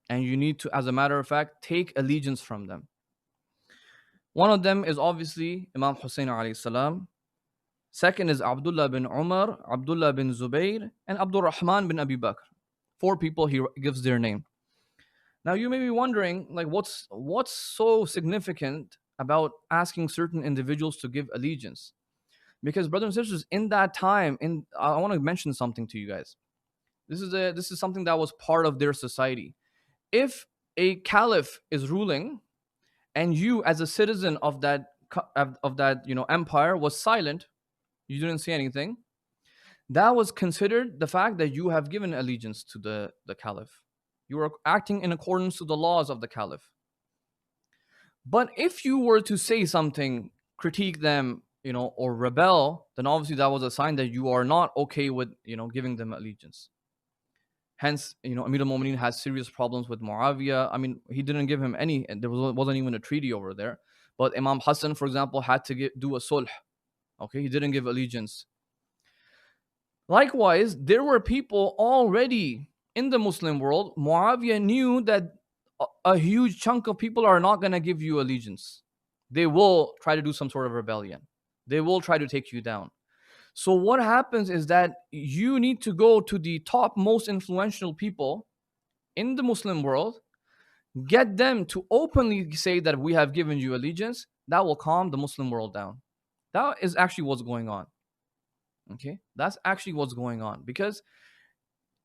and you need to, as a matter of fact, take allegiance from them. One of them is obviously Imam Hussein alayhi salam. Second is Abdullah bin Umar, Abdullah bin Zubayr, and Abdul Rahman bin Abi Bakr. 4 people he gives their name. Now you may be wondering, like, what's so significant about asking certain individuals to give allegiance? Because brothers and sisters, in that time, I want to mention something to you guys. This is something that was part of their society. If a caliph is ruling, and you, as a citizen of that empire, was silent, you didn't say anything, that was considered the fact that you have given allegiance to the caliph. You are acting in accordance to the laws of the caliph. But if you were to say something, critique them, or rebel, then obviously that was a sign that you are not okay with, giving them allegiance. Hence, Amir al-Mu'mineen has serious problems with Muawiyah. I mean, he didn't give him any, and there wasn't even a treaty over there. But Imam Hassan, for example, had to do a sulh. Okay, he didn't give allegiance. Likewise, there were people already in the Muslim world. Muawiyah knew that a huge chunk of people are not going to give you allegiance. They will try to do some sort of rebellion. They will try to take you down. So what happens is that you need to go to the top most influential people in the Muslim world, get them to openly say that we have given you allegiance. That will calm the Muslim world down. That is actually what's going on. Okay, that's actually what's going on. Because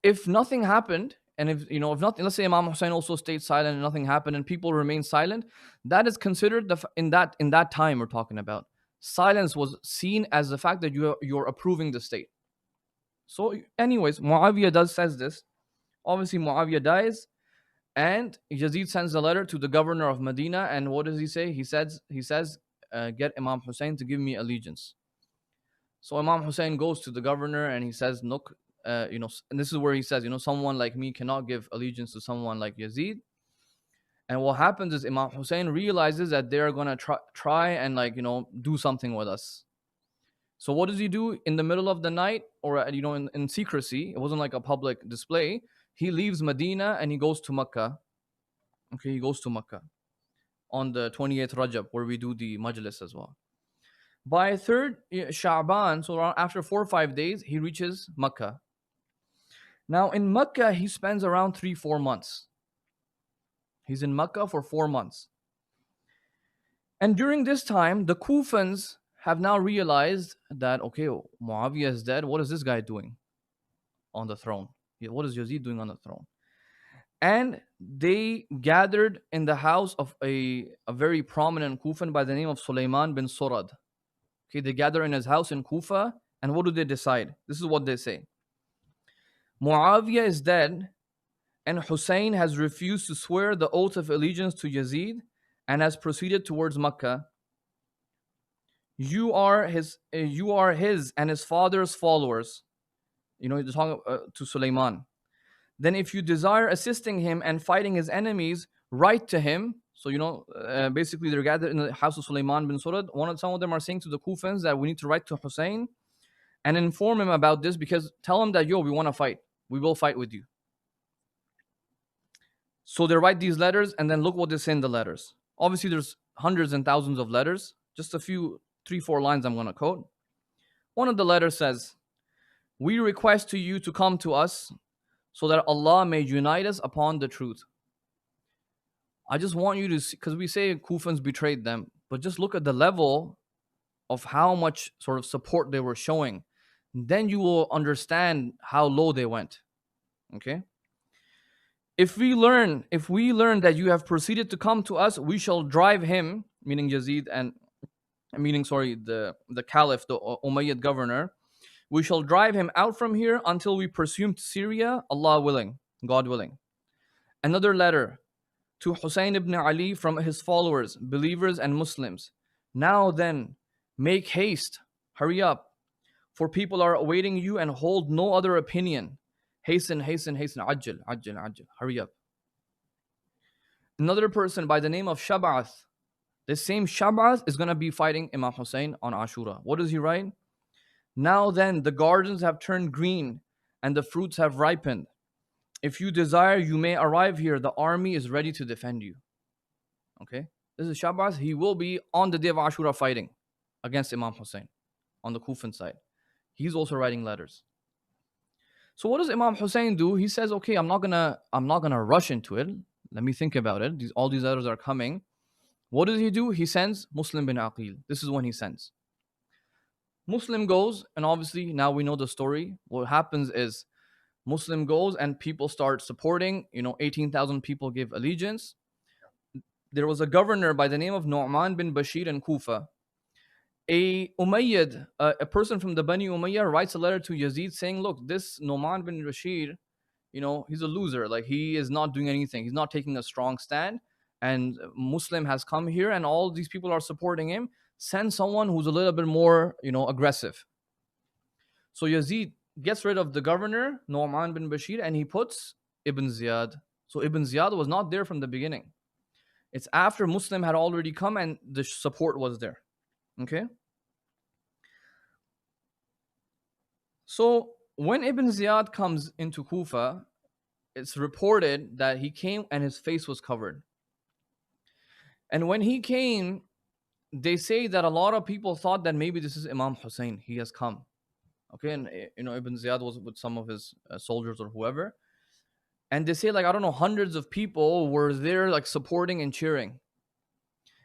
if nothing happened, and if nothing, let's say Imam Hussein also stayed silent and nothing happened, and people remain silent, that is considered in that time we're talking about. Silence was seen as the fact that you're approving the state. So, anyways, Muawiyah says this. Obviously, Muawiyah dies, and Yazid sends a letter to the governor of Medina, and what does he say? He says, get Imam Hussein to give me allegiance. So Imam Hussein goes to the governor and he says, look, and this is where he says, someone like me cannot give allegiance to someone like Yazid. And what happens is Imam Hussein realizes that they're going to try and do something with us. So what does he do in the middle of the night, or in secrecy? It wasn't like a public display. He leaves Medina and he goes to Mecca. Okay, he goes to Mecca on the 28th Rajab, where we do the majlis as well. By 3rd Sha'ban, so around after 4 or 5 days, he reaches Mecca. Now in Mecca, he spends around 3-4 months. He's in Mecca for 4 months. And during this time, the Kufans have now realized that, okay, Muawiyah is dead. What is this guy doing on the throne? What is Yazid doing on the throne? And they gathered in the house of a very prominent Kufan by the name of Sulaiman bin Surad. Okay, they gather in his house in Kufa, and what do they decide? This is what they say. Muawiyah is dead, and Hussein has refused to swear the oath of allegiance to Yazid and has proceeded towards Mecca. You are his and his father's followers. They're talking to Sulaiman. Then if you desire assisting him and fighting his enemies, write to him. So, basically they're gathered in the house of Sulaiman bin Surad. Some of them are saying to the Kufans that we need to write to Hussein and inform him about this, because tell him that, we want to fight. We will fight with you. So they write these letters, and then look what they say in the letters. Obviously, there's hundreds and thousands of letters. Just a few, 3-4 lines I'm going to quote. One of the letters says, we request to you to come to us so that Allah may unite us upon the truth. I just want you to see, because we say Kufans betrayed them, but just look at the level of how much sort of support they were showing. Then you will understand how low they went. Okay? If we learn that you have proceeded to come to us, we shall drive him, meaning Yazid, the Caliph, the Umayyad governor, we shall drive him out from here until we pursue Syria, Allah willing, God willing. Another letter to Hussein ibn Ali from his followers, believers and Muslims. Now then, make haste, hurry up, for people are awaiting you and hold no other opinion. Hasten, hasten, hasten, ajil, ajil, ajil, hurry up. Another person by the name of Shab'ath. The same Shab'ath is going to be fighting Imam Hussein on Ashura. What does he write? Now then, the gardens have turned green and the fruits have ripened. If you desire, you may arrive here. The army is ready to defend you. Okay? This is Shab'ath. He will be on the day of Ashura fighting against Imam Hussein on the Kufan side. He's also writing letters. So what does Imam Hussein do? He says, okay, I'm not gonna rush into it. Let me think about it. All these letters are coming. What does he do? He sends Muslim bin Aqil. This is when he sends. Muslim goes, and obviously now we know the story. What happens is Muslim goes and people start supporting. 18,000 people give allegiance. There was a governor by the name of Nu'man bin Bashir in Kufa. A Umayyad, a person from the Bani Umayyah, writes a letter to Yazid saying, look, this Nu'man bin Bashir, he's a loser. Like, he is not doing anything. He's not taking a strong stand. And Muslim has come here and all these people are supporting him. Send someone who's a little bit more, aggressive. So Yazid gets rid of the governor, Nu'man bin Bashir, and he puts Ibn Ziyad. So Ibn Ziyad was not there from the beginning. It's after Muslim had already come and the support was there. Okay? So when Ibn Ziyad comes into Kufa, it's reported that he came and his face was covered. And when he came, they say that a lot of people thought that maybe this is Imam Hussein. He has come. Okay, and Ibn Ziyad was with some of his soldiers or whoever, and they say, like, I don't know, hundreds of people were there, like, supporting and cheering,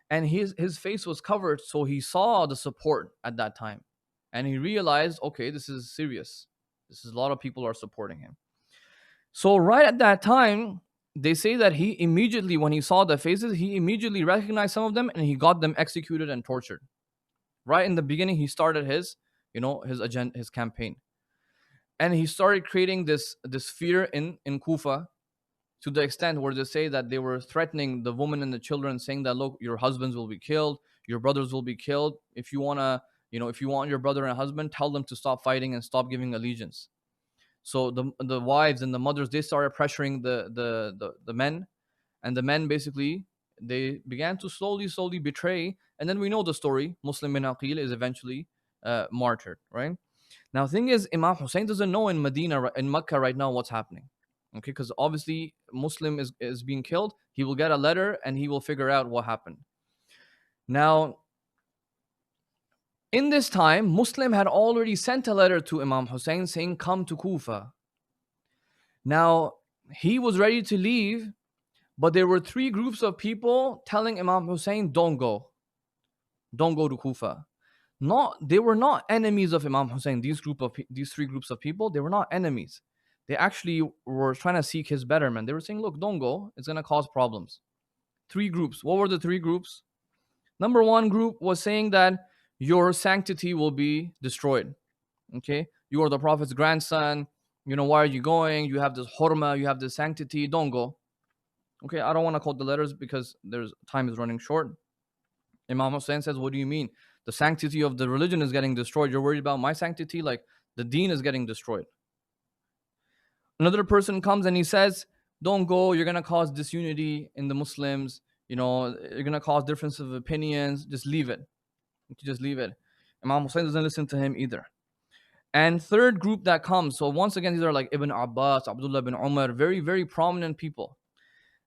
and his face was covered, so he saw the support at that time, and he realized, okay, this is serious. This is a lot of people are supporting him. So right at that time, they say that he immediately, when he saw the faces, he immediately recognized some of them, and he got them executed and tortured. Right in the beginning, he started his agenda, his campaign, and he started creating this fear in Kufa, to the extent where they say that they were threatening the women and the children, saying that, look, your husbands will be killed, your brothers will be killed. If you want your brother and husband, tell them to stop fighting and stop giving allegiance. So the wives and the mothers, they started pressuring the men, and the men basically, they began to slowly betray. And then we know the story. Muslim bin Aqil is eventually martyred, right? Now, thing is, Imam Hussein doesn't know in Medina, in Mecca right now, what's happening. Okay, because obviously Muslim is being killed. He will get a letter and he will figure out what happened. Now, in this time, Muslim had already sent a letter to Imam Hussein saying, come to Kufa. Now, he was ready to leave, but there were three groups of people telling Imam Hussein, don't go to Kufa. They were not enemies of Imam Hussein. These three groups of people, they were not enemies. They actually were trying to seek his betterment. They were saying, look, don't go. It's going to cause problems. Three groups. What were the three groups? Number one group was saying that your sanctity will be destroyed. Okay? You are the Prophet's grandson. Why are you going? You have this hurma, you have this sanctity. Don't go. Okay, I don't want to quote the letters because time is running short. Imam Hussein says, what do you mean? The sanctity of the religion is getting destroyed. You're worried about my sanctity? Like, the deen is getting destroyed. Another person comes and he says, don't go. You're going to cause disunity in the Muslims. You're going to cause difference of opinions. Just leave it. Just leave it. Imam Hussein doesn't listen to him either. And third group that comes, so once again, these are like Ibn Abbas, Abdullah bin Umar, very, very prominent people.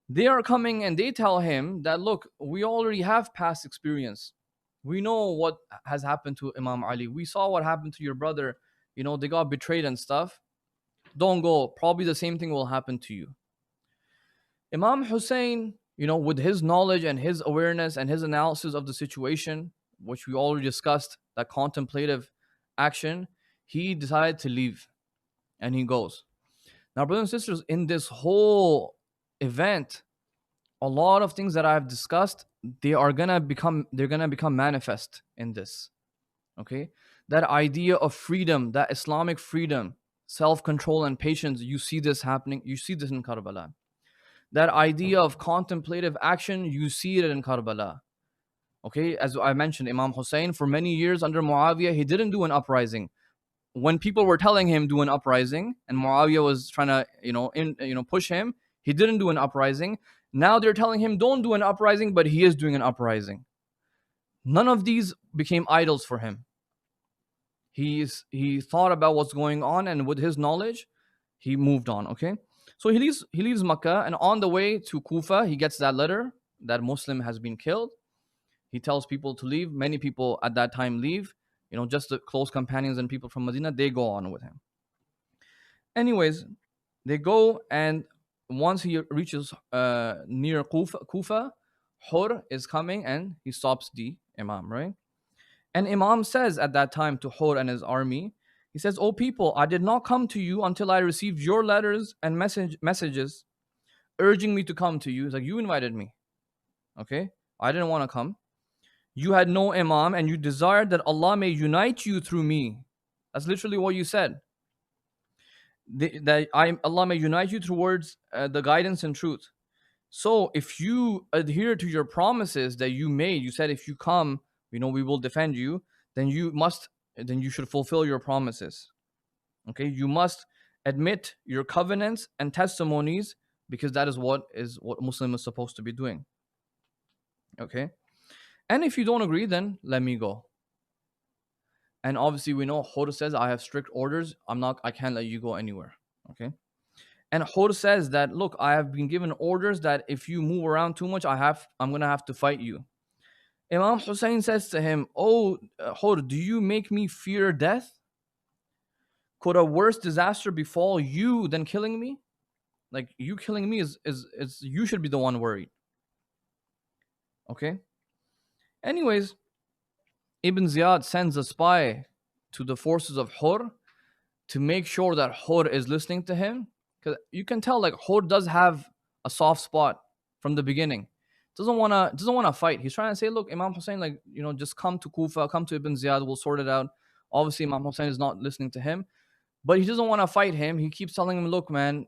They are coming and they tell him that, look, we already have past experience. We know what has happened to Imam Ali. We saw what happened to your brother. They got betrayed and stuff. Don't go. Probably the same thing will happen to you. Imam Hussein, with his knowledge and his awareness and his analysis of the situation, which we already discussed, that contemplative action, he decided to leave and he goes. Now, brothers and sisters, in this whole event, a lot of things that I've discussed, they're gonna become manifest in this. Okay, that idea of freedom, that Islamic freedom, self-control and patience, you see this happening. You see this in Karbala. That idea of contemplative action, you see it in Karbala. Okay, as I mentioned, Imam Hussein, for many years under Muawiyah, he didn't do an uprising. When people were telling him do an uprising, and Muawiyah was trying to push him, he didn't do an uprising. Now they're telling him don't do an uprising, but he is doing an uprising. None of these became idols for him. He thought about what's going on, and with his knowledge, he moved on. Okay, so he leaves Makkah, and on the way to Kufa, he gets that letter that Muslim has been killed. He tells people to leave. Many people at that time leave. Just the close companions and people from Medina, they go on with him. Anyways, they go, and once he reaches near Kufa, Hur is coming and he stops the Imam, right? And Imam says at that time to Hur and his army, he says, "O people, I did not come to you until I received your letters and messages urging me to come to you." It's like, you invited me. Okay? I didn't want to come. You had no Imam and you desired that Allah may unite you through me. That's literally what you said. Allah may unite you towards the guidance and truth. So if you adhere to your promises that you made, you said if you come, we will defend you, then you should fulfill your promises. Okay, you must admit your covenants and testimonies, because that is what Muslim is supposed to be doing. Okay, and if you don't agree, then let me go. And obviously we know Hur says, I have strict orders. I can't let you go anywhere. Okay. And Hur says that, look, I have been given orders that if you move around too much, I'm gonna have to fight you. Imam Hussein says to him, "Oh, Hur, do you make me fear death? Could a worse disaster befall you than killing me? Like, you killing me is you should be the one worried." Okay. Anyways, Ibn Ziyad sends a spy to the forces of Hur to make sure that Hur is listening to him. Because you can tell, like, Hur does have a soft spot from the beginning. Doesn't wanna fight. He's trying to say, look, Imam Hussein, like, just come to Kufa, come to Ibn Ziyad, we'll sort it out. Obviously, Imam Hussein is not listening to him, but he doesn't want to fight him. He keeps telling him, look, man,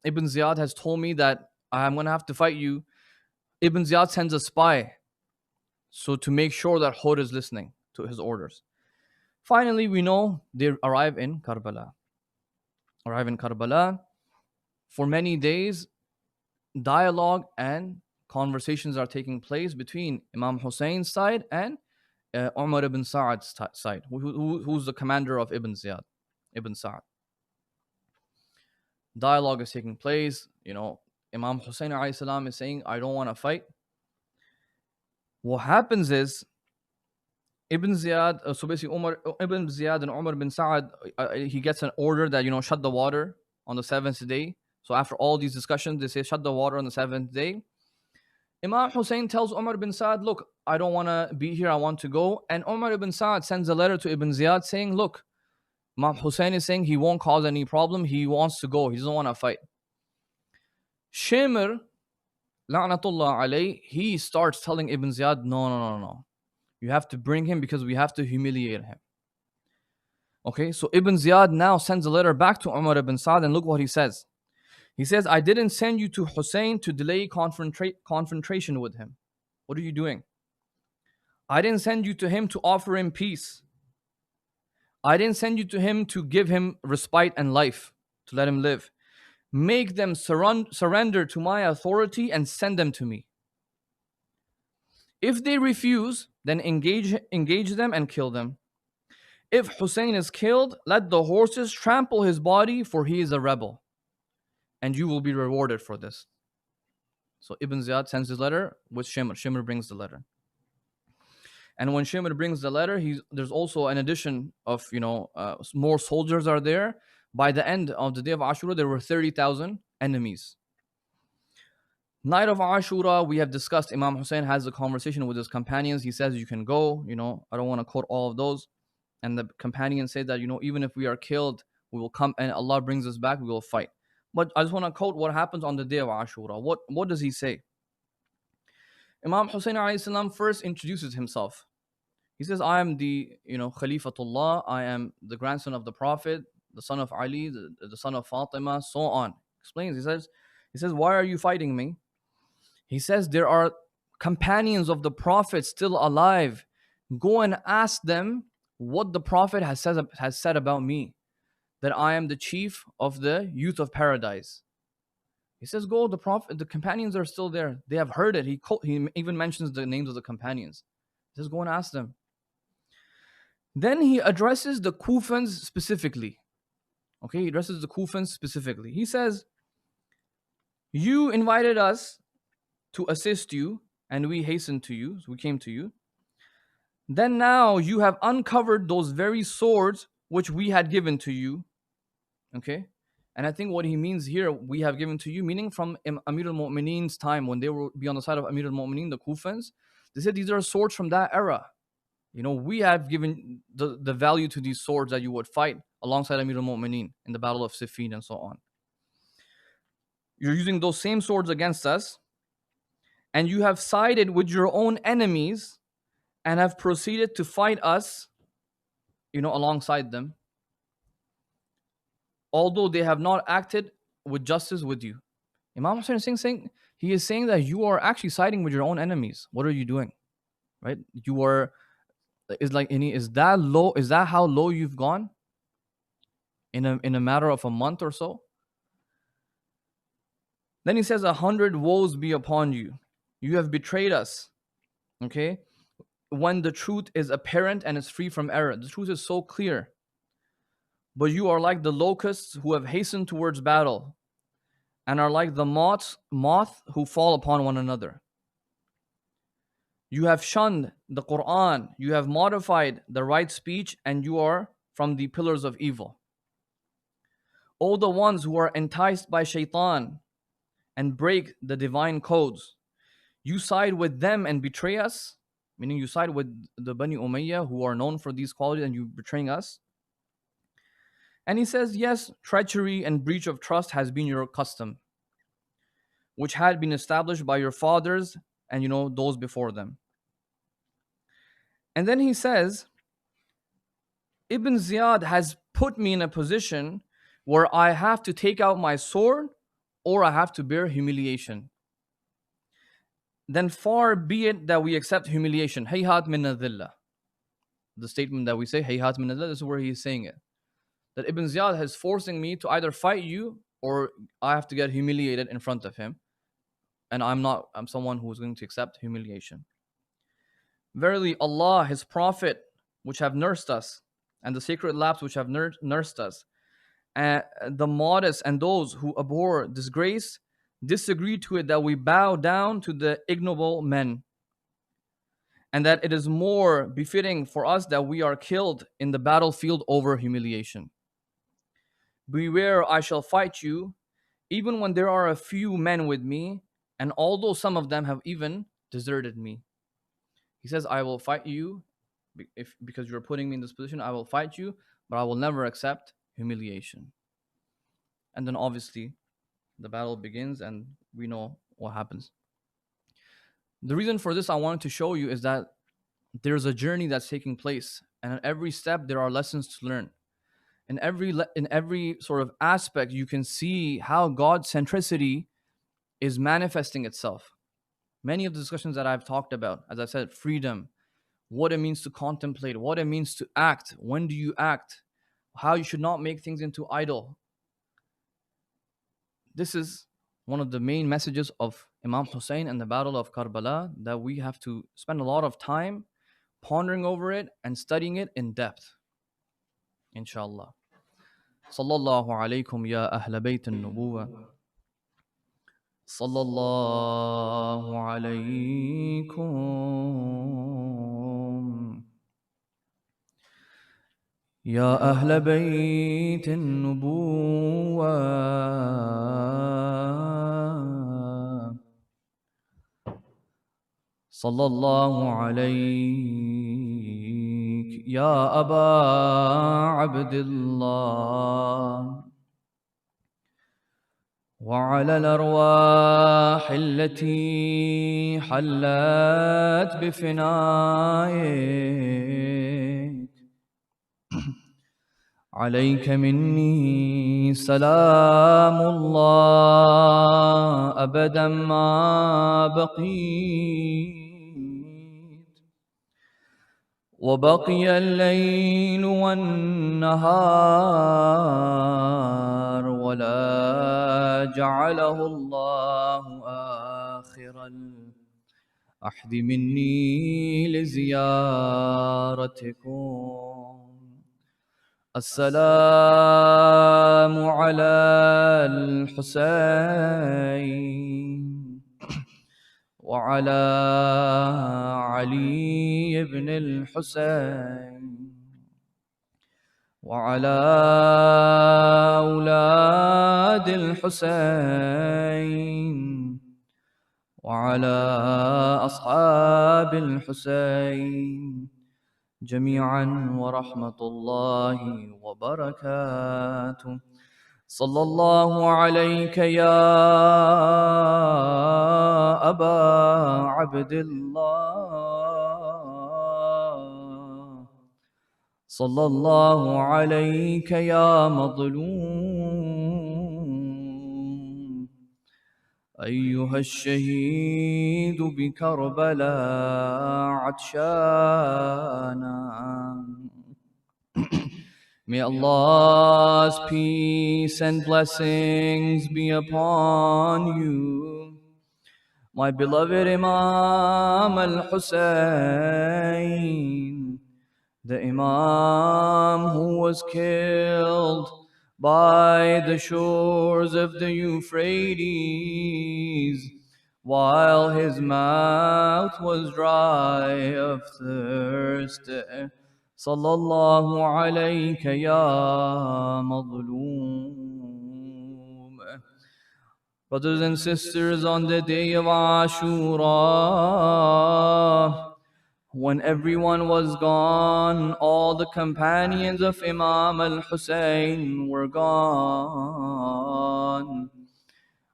Ibn Ziyad has told me that I'm gonna have to fight you. Ibn Ziyad sends a spy, so to make sure that Hur is listening to his orders. Finally, we know they arrive in Karbala. For many days, dialogue and conversations are taking place between Imam Hussein's side and Umar ibn Sa'ad's side, who's the commander of Ibn Sa'ad. Dialogue is taking place. Imam Hussein alayhi salam is saying, I don't want to fight. What happens is, Ibn Ziyad, so basically Ibn Ziyad and Umar bin Sa'ad, he gets an order that, shut the water on the 7th day. So after all these discussions, they say, shut the water on the 7th day. Imam Hussein tells Umar bin Sa'ad, look, I don't want to be here, I want to go. And Umar ibn Sa'ad sends a letter to Ibn Ziyad saying, look, Imam Hussein is saying he won't cause any problem, he wants to go, he doesn't want to fight. Shimr, la'natullah alayh, he starts telling Ibn Ziyad, no. You have to bring him because we have to humiliate him. Okay, so Ibn Ziyad now sends a letter back to Umar ibn Sa'ad, and look what he says. He says, I didn't send you to Hussein to delay confrontation with him. What are you doing? I didn't send you to him to offer him peace. I didn't send you to him to give him respite and life, to let him live. Make them surrender to my authority and send them to me. If they refuse, then engage them and kill them. If Hussein is killed, let the horses trample his body, for he is a rebel, and you will be rewarded for this. So Ibn Ziyad sends his letter with Shimr. Shimr brings the letter. And when Shimr brings the letter, there's also an addition of, more soldiers are there. By the end of the day of Ashura, there were 30,000 enemies. Night of Ashura, we have discussed, Imam Hussein has a conversation with his companions. He says, you can go, I don't want to quote all of those. And the companions say that, even if we are killed, we will come and Allah brings us back, we will fight. But I just want to quote what happens on the day of Ashura. What does he say? Imam Hussein alayhi salam first introduces himself. He says, I am the, Khalifatullah, I am the grandson of the Prophet, the son of Ali, the son of Fatima, so on. Explains, he says, why are you fighting me? He says, there are companions of the Prophet still alive. Go and ask them what the Prophet has said about me, that I am the chief of the youth of paradise. He says, go, the companions are still there. They have heard it. He even mentions the names of the companions. He says, go and ask them. Then he addresses the Kufans specifically. Okay, he addresses the Kufans specifically. He says, you invited us to assist you, and we hastened to you, so we came to you. Then now you have uncovered those very swords which we had given to you. Okay? And I think what he means here, we have given to you, meaning from Amir al-Mu'mineen's time, when they will be on the side of Amir al-Mu'mineen, the Kufans, they said these are swords from that era. We have given the value to these swords that you would fight alongside Amir al-Mu'mineen in the Battle of Siffin and so on. You're using those same swords against us, and you have sided with your own enemies and have proceeded to fight us, alongside them, although they have not acted with justice with you. Imam Hussein is saying that you are actually siding with your own enemies. What are you doing? Right? Is that how low you've gone in a matter of a month or so? Then he says, 100 woes be upon you. You have betrayed us. Okay? When the truth is apparent and is free from error. The truth is so clear. But you are like the locusts who have hastened towards battle. and are like the moth who fall upon one another. You have shunned the Quran, you have modified the right speech, and you are from the pillars of evil. O the ones who are enticed by shaitan and break the divine codes, you side with them and betray us, meaning you side with the Bani Umayyah who are known for these qualities and you betraying us. And he says, yes, treachery and breach of trust has been your custom, which had been established by your fathers and those before them. And then he says, Ibn Ziyad has put me in a position where I have to take out my sword or I have to bear humiliation. Then far be it that we accept humiliation. Hayhat min adhillah. The statement that we say, Hayhat min adhillah, this is where he's saying it. That Ibn Ziyad is forcing me to either fight you or I have to get humiliated in front of him. And I'm someone who is going to accept humiliation. Verily, Allah, His Prophet, which have nursed us, and the sacred laps which have nursed us, and the modest and those who abhor disgrace, disagree to it that we bow down to the ignoble men, and that it is more befitting for us that we are killed in the battlefield over humiliation. Beware, I shall fight you, even when there are a few men with me, and although some of them have even deserted me. He says, I will fight you because you're putting me in this position. I will fight you, but I will never accept humiliation. And then obviously the battle begins and we know what happens. The reason for this I wanted to show you is that there's a journey that's taking place, and at every step there are lessons to learn. In every sort of aspect you can see how God centricity is manifesting itself. Many of the discussions that I've talked about, as I said, freedom, what it means to contemplate, what it means to act, when do you act, how you should not make things into idol. This is one of the main messages of Imam Hussein and the Battle of Karbala, that we have to spend a lot of time pondering over it and studying it in depth. Inshallah. Sallallahu alaykum ya Ahl Bayt al-Nubuwah. Sallallahu alaykum ya Ahl Bayt al-Nubuwah. Sallallahu alayk ya Aba Abdullah. وعلى الأرواح التي حلت بفنائك عليك مني سلام الله أبدا ما بقيت وبقي الليل والنهار ولا جعله الله آخر العهد مني لزيارتكم. السلام على الحسين وعلى علي بن الحسين وعلى أولاد الحسين وعلى أصحاب الحسين جميعا ورحمة الله وبركاته. صلى الله عليك يا أبا عبد الله. صلى الله عليك يا مظلوم أيها الشهيد بكربلاء عطشانا. May Allah's peace and blessings be upon you, my beloved Imam al-Hussein, the Imam who was killed by the shores of the Euphrates, while his mouth was dry of thirst. Sallallahu alayka ya madloom. Brothers and sisters, on the day of Ashura, when everyone was gone, all the companions of Imam al-Hussein were gone.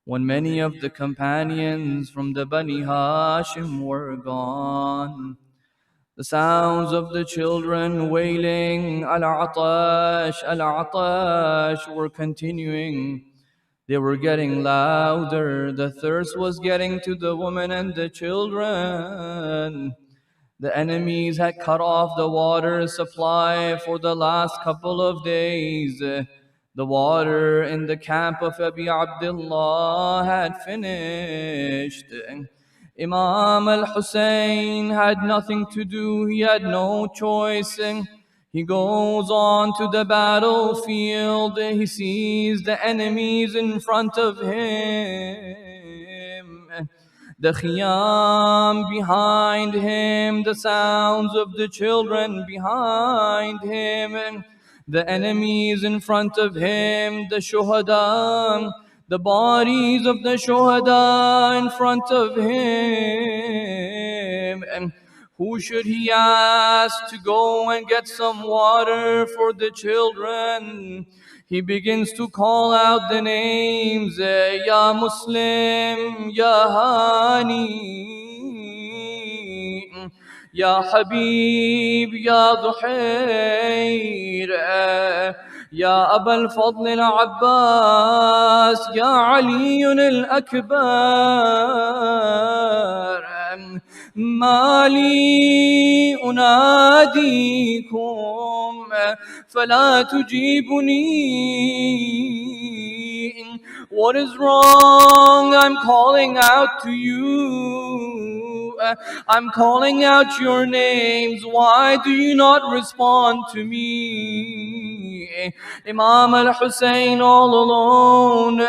When many of the companions from the Bani Hashim were gone, the sounds of the children wailing Al-Atash, Al-Atash were continuing. They were getting louder. The thirst was getting to the women and the children. The enemies had cut off the water supply for the last couple of days. The water in the camp of Abi Abdullah had finished. Imam al-Hussein had nothing to do, he had no choice. He goes on to the battlefield, he sees the enemies in front of him. The khiyam behind him, the sounds of the children behind him, the enemies in front of him, the shuhada, the bodies of the shuhada in front of him. And who should he ask to go and get some water for the children? He begins to call out the names, Ya Muslim, Ya Hani, Ya Habib, Ya Duhair, يا أبا الفضل العباس يا علي الأكبر ما لي أناديكم فلا تجيبني. What is wrong? I'm calling out to you. I'm calling out your names. Why do you not respond to me? Imam al-Hussein all alone,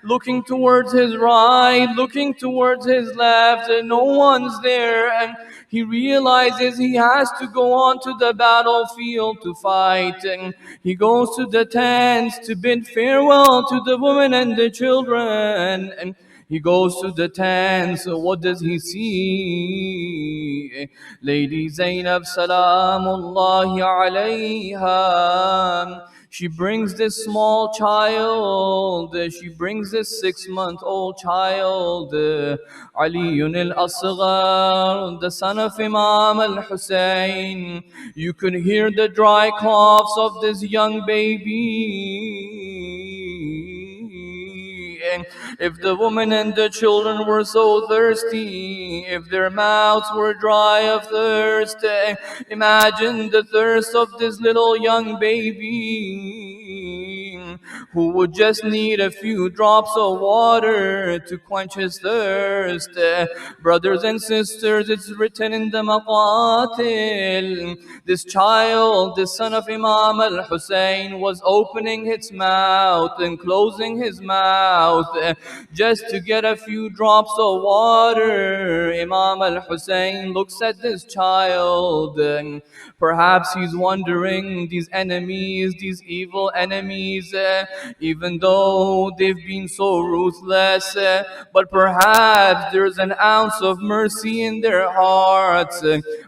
looking towards his right, looking towards his left, no one's there. And he realizes he has to go on to the battlefield to fight. And he goes to the tents to bid farewell to the women and the children. And he goes to the tents. What does he see? Lady Zainab Salamullahi alayha. She brings this small child. She brings this 6-month-old child. Aliyun al-Asghar, the son of Imam al-Hussein. You could hear the dry coughs of this young baby. If the women and the children were so thirsty, if their mouths were dry of thirst, imagine the thirst of this little young baby who would just need a few drops of water to quench his thirst. Brothers and sisters, it's written in the Maqatil, this child, the son of Imam al-Hussein, was opening his mouth and closing his mouth just to get a few drops of water. Imam al-Hussein looks at this child and perhaps he's wondering, these enemies, these evil enemies, even though they've been so ruthless, but perhaps there's an ounce of mercy in their hearts.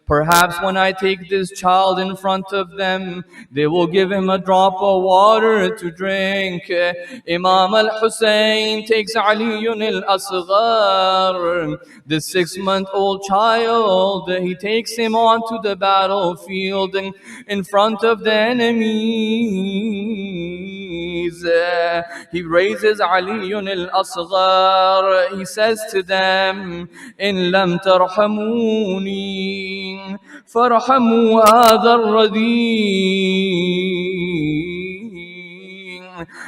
Perhaps when I take this child in front of them, they will give him a drop of water to drink. Imam al-Hussein takes Aliyun al-Asghar, the 6-month-old child. He takes him onto the battlefield in front of the enemies. He raises Aliyun al-Asghar. He says to them, إن لم ترحموني فارحموا هذا الرذيل.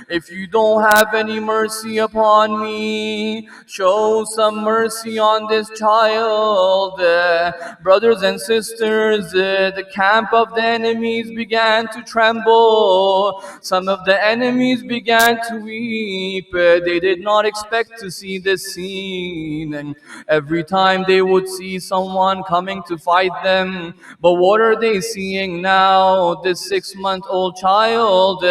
If you don't have any mercy upon me, show some mercy on this child. Brothers and sisters, the camp of the enemies began to tremble. Some of the enemies began to weep. They did not expect to see this scene. And every time they would see someone coming to fight them, but what are they seeing now? This 6-month-old child,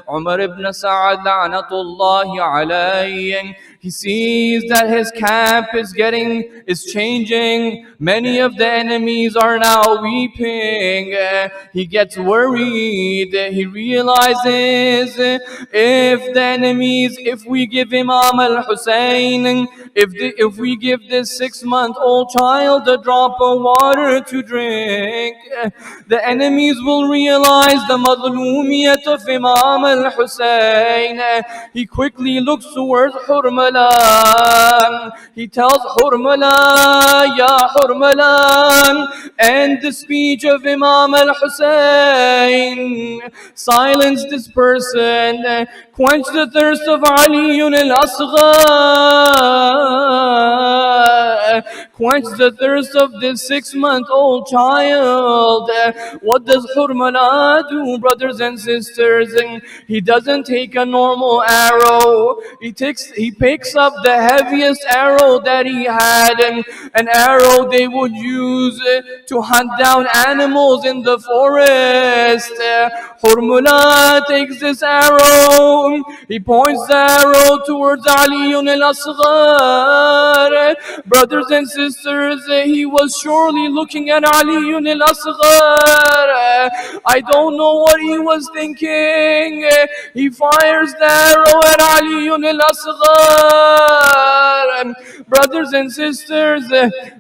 Umar ibn Sa'ad la'natullahi alayhi, he sees that his camp is changing. Many of the enemies are now weeping. He gets worried. He realizes if we give Imam al-Hussein, if we give this 6-month-old child a drop of water to drink, the enemies will realize the madlumiyat of Imam al-Hussein. He quickly looks towards Hurmala. He tells Hurmala, Ya Hurmala, and the speech of Imam al-Hussein. Silence this person. Quench the thirst of Ali al-Asghar. Quench the thirst of this 6-month-old child. What does Hurmala do, brothers and sisters? He doesn't take a normal arrow. He picks up the heaviest arrow that he had, and an arrow they would use to hunt down animals in the forest. Hurmula takes this arrow. He points the arrow towards Ali al-Asghar. Brothers and sisters, he was surely looking at Ali al-Asghar. I don't know what he was thinking. He fires the arrow at Ali al-Asghar. Brothers and sisters,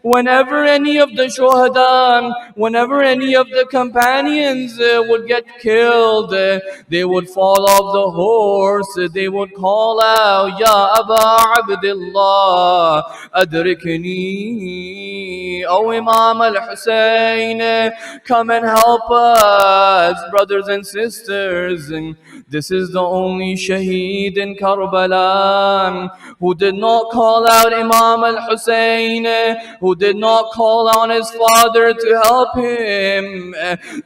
whenever any of the shuhada, whenever any of the companions would get killed, they would fall off the horse. They would call out, Ya Aba Abdullah, Adrikni. Oh Imam al-Hussein, come and help us. Brothers and sisters, this is the only shaheed in Karbala who did not call out Imam al-Hussein, who did not call on his father to help him.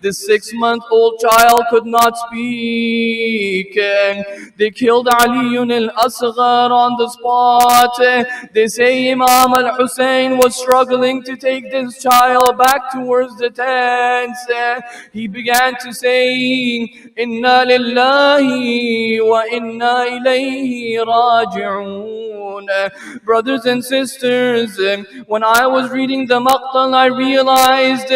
This 6-month-old child could not speak. They killed Ali al-Asghar on the spot. They say Imam al-Hussein was struggling to take this child back towards the tents. He began to say, Inna lillahi wa inna ilayhi raji'un. Brothers and sisters, when I was reading the Maqtal, I realized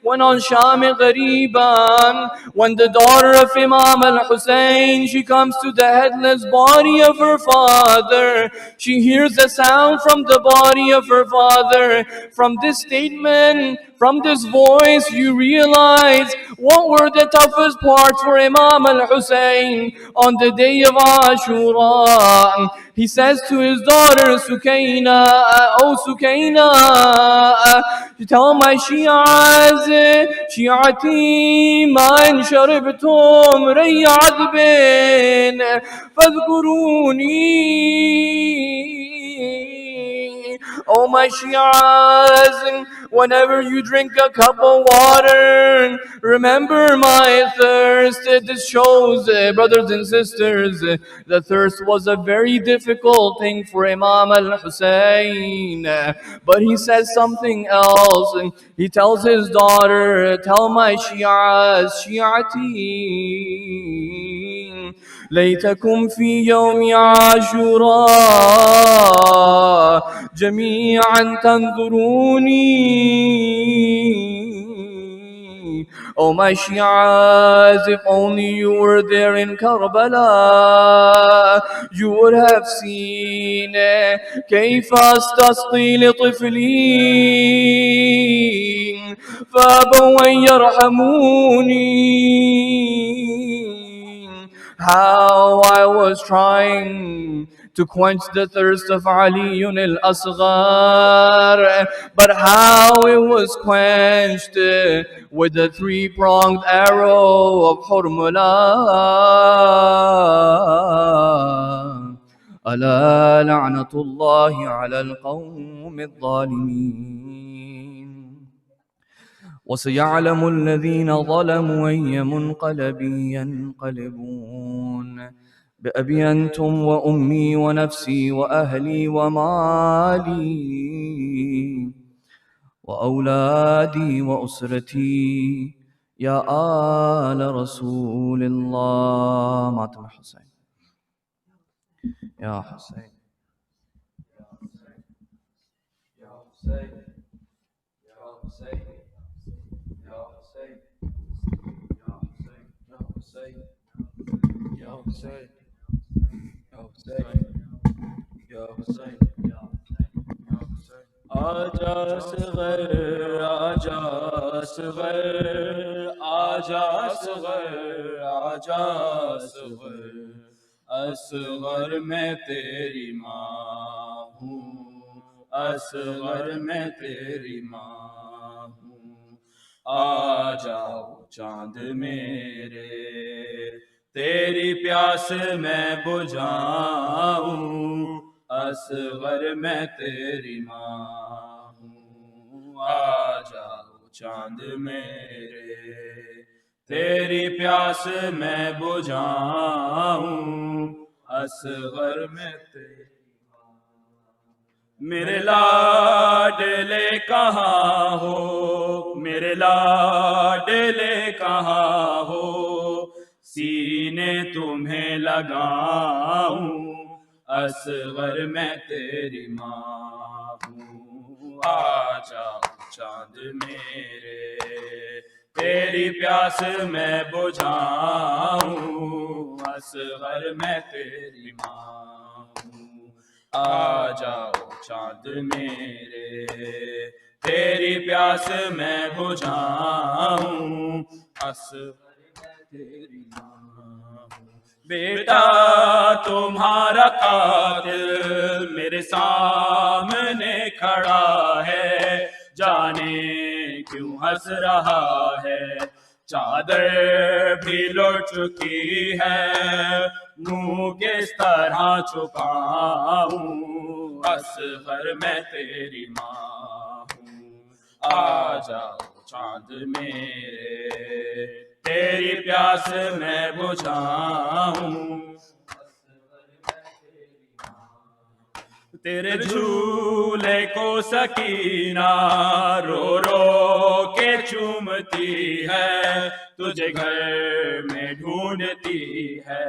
when on Sham-e Ghariba, when the daughter of Imam al-Hussein, she comes to the headless body of her father, she hears a sound from the body of her father. From this statement, from this voice, you realize what were the toughest parts for Imam al-Hussein on the day of Ashura. He says to his daughter, Sukaina, oh Sukaina, tell my Shi'as, Shi'ati, ma in sharibtum rayya adbin, fadhkuruni. Oh my Shi'as, whenever you drink a cup of water, remember my thirst. This shows, brothers and sisters, the thirst was a very difficult thing for Imam al-Hussein. But he says something else. He tells his daughter, tell my Shi'as, Shi'ati, ليتكم في يوم عاشوراء جميعا تنظروني. Oh my Shi'as, if only you were there in Karbala, you would have seen كيف استسقي لطفلي فأبوا أن يرحموني. How I was trying to quench the thirst of Aliyun al-Asghar. But how it was quenched with the three-pronged arrow of Hurmula. ألا لعنة الله على القوم الظالمين. وسيعلم الذين ظلموا أي منقلب ينقلبون. بأبي أنتم وأمي ونفسي وأهلي ومالي وأولادي وأسرتي يا آل رسول الله. ماتم الحسين يا حسين يا حسين يا حسين يا حسين يا حسين يا حسين يا حسين يا حسين يا حسين يا حسين. آجا صغر آجا صغر آجا صغر آجا صغر اصغر میں تیری ماں ہوں اصغر میں تیری ماں ہوں آ جاؤ چاند میرے تیری پیاس میں بجھاؤں اصغر میں تیری ماں ہوں آ جاؤ چاند میرے تیری پیاس میں بجھاؤں اصغر میں تیری ماں میرے لاڈلے کہاں ہو میرے لاڈلے کہاں ہو سینے تمہیں لگاؤں اصغر میں تیری ماں ہوں آ جاؤ چاند میرے تیری پیاس میں بجھاؤں اصغر میں تیری ماں ہوں آ جاؤ چاند میرے تیری پیاس میں بجھاؤں اصغر میں تیری ماں ہوں بیٹا تمہارا قاتل میرے سامنے کھڑا ہے جانے کیوں ہنس رہا ہے چادر بھی لٹ چکی ہے منہ کس طرح چھپاؤں اصغر میں تیری ماں ہوں آ جاؤ چاند میرے تیری پیاس میں بجھاؤں تیرے جھولے کو سکینہ رو رو کے چومتی ہے تجھے گھر میں ڈھونڈتی ہے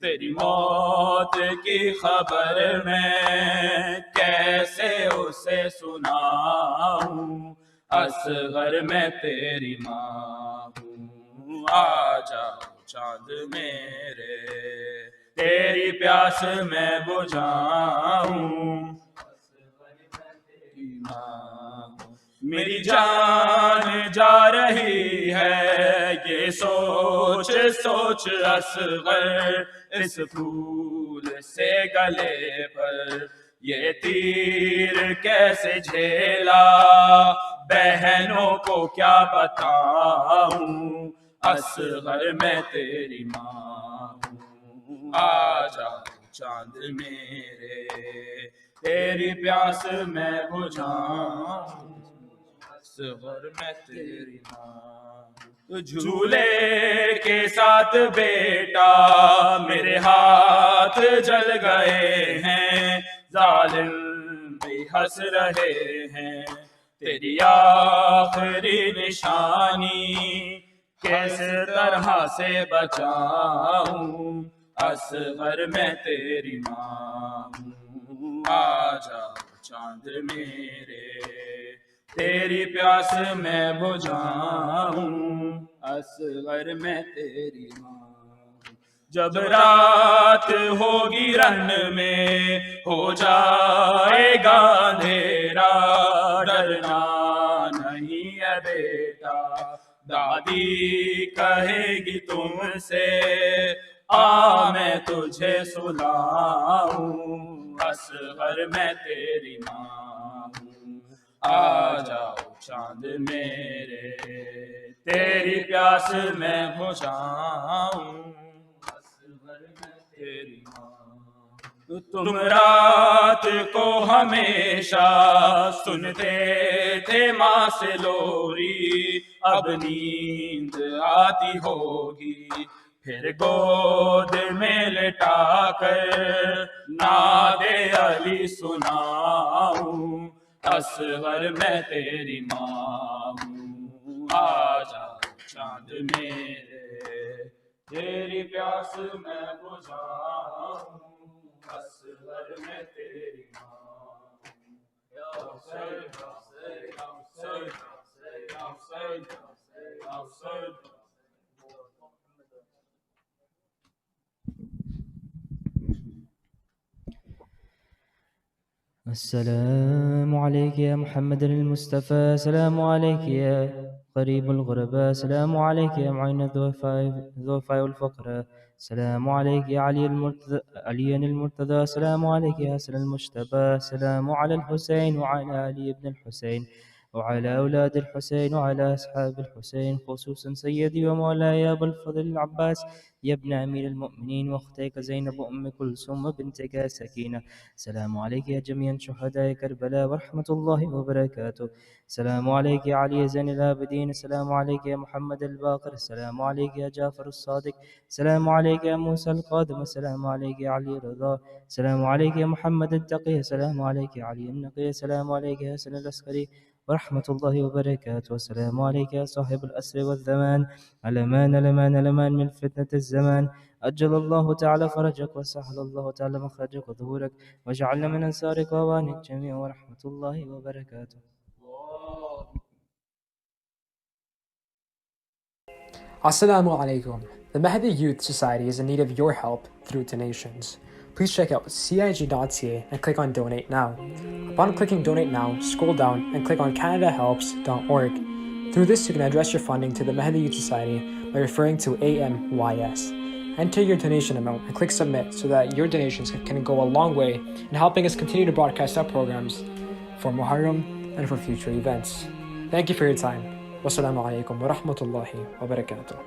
تیری موت کی خبر میں کیسے اسے سناؤں اصغر میں تیری ماں ہوں آ جاؤ چاند میرے تیری پیاس میں بجھاؤں میری جان جا رہی ہے یہ سوچ سوچ اصغر اس پھول سے گلے پر یہ تیر کیسے جھیلا بہنوں کو کیا بتاؤں اصغر میں تیری ماں ہوں آ جاؤ چاند میرے تیری پیاس میں بجھاؤں اصغر میں تیری ماں جھولے کے ساتھ بیٹا میرے ہاتھ جل گئے ہیں ظالم بھی ہنس رہے ہیں تیری آخری نشانی کس طرح سے بچاؤں اصغر میں تیری ماں ہوں آ جاؤ چاند میرے تیری پیاس میں بجھاؤں اصغر میں تیری ماں جب رات ہوگی رن میں ہو جائے گا اندھیرا ڈرنا نہیں ہے بیٹا دادی کہے گی تم سے आ मैं तुझे सुनाऊं, असगर मैं तेरी माँ हूँ। आ जाओ चांद मेरे, तेरी प्यास मैं बुझाऊं, असगर मैं तेरी माँ। तुम रात को हमेशा सुनते थे माँ से लोरी, अब नींद आती होगी फिर गोद में लेटा कर नादे अली सुनाऊं, असगर मैं तेरी माँ हूँ। आ जाओ चांद मेरे, तेरी प्यास मैं बुझाऊं, असगर मैं तेरी माँ हूँ। या हुसैन, या हुसैन, या हुसैन, या हुसैन, या हुसैन। السلام عليك يا محمد المصطفى، سلام عليك يا قريب الغرباء، سلام عليك يا معين الضعفاء والفقراء، سلام عليك يا علي المرتضى، سلام عليك يا حسن المجتبى، سلام على الحسين وعلى علي بن الحسين وعلى أولاد الحسين وعلى أصحاب الحسين، خصوصا سيدي ومولاي أبا الفضل العباس يا ابن أمير المؤمنين، وأختك زينب أم كلثوم وبنتك سكينة. سلام عليك يا جميع شهداء كربلاء ورحمة الله وبركاته. سلام عليك يا علي زين العابدين، السلام عليك يا محمد الباقر، السلام عليك يا جعفر الصادق، السلام عليك يا موسى القادم، السلام عليك يا علي الرضا، السلام عليك يا محمد التقي، السلام عليك يا علي النقي، السلام عليك يا حسن العسكري ورحمة الله وبركاته. والسلام عليك يا صاحب الأسر والزمان، الأمان الأمان الأمان من فتنة الزمان، أجل الله تعالى فرجك وسهل الله تعالى مخرجك وظهورك، واجعلنا من أنصارك وأوانك جميعا ورحمة الله وبركاته. Assalamu alaikum. The Mahdi Youth Society is in need of your help through donations. Please check out cig.ca and click on Donate Now. Upon clicking Donate Now, scroll down and click on CanadaHelps.org. Through this, you can address your funding to the Mahdi Youth Society by referring to AMYS. Enter your donation amount and click Submit so that your donations can go a long way in helping us continue to broadcast our programs for Muharram and for future events. Thank you for your time. Wassalamu alaikum wa rahmatullahi wa barakatuh.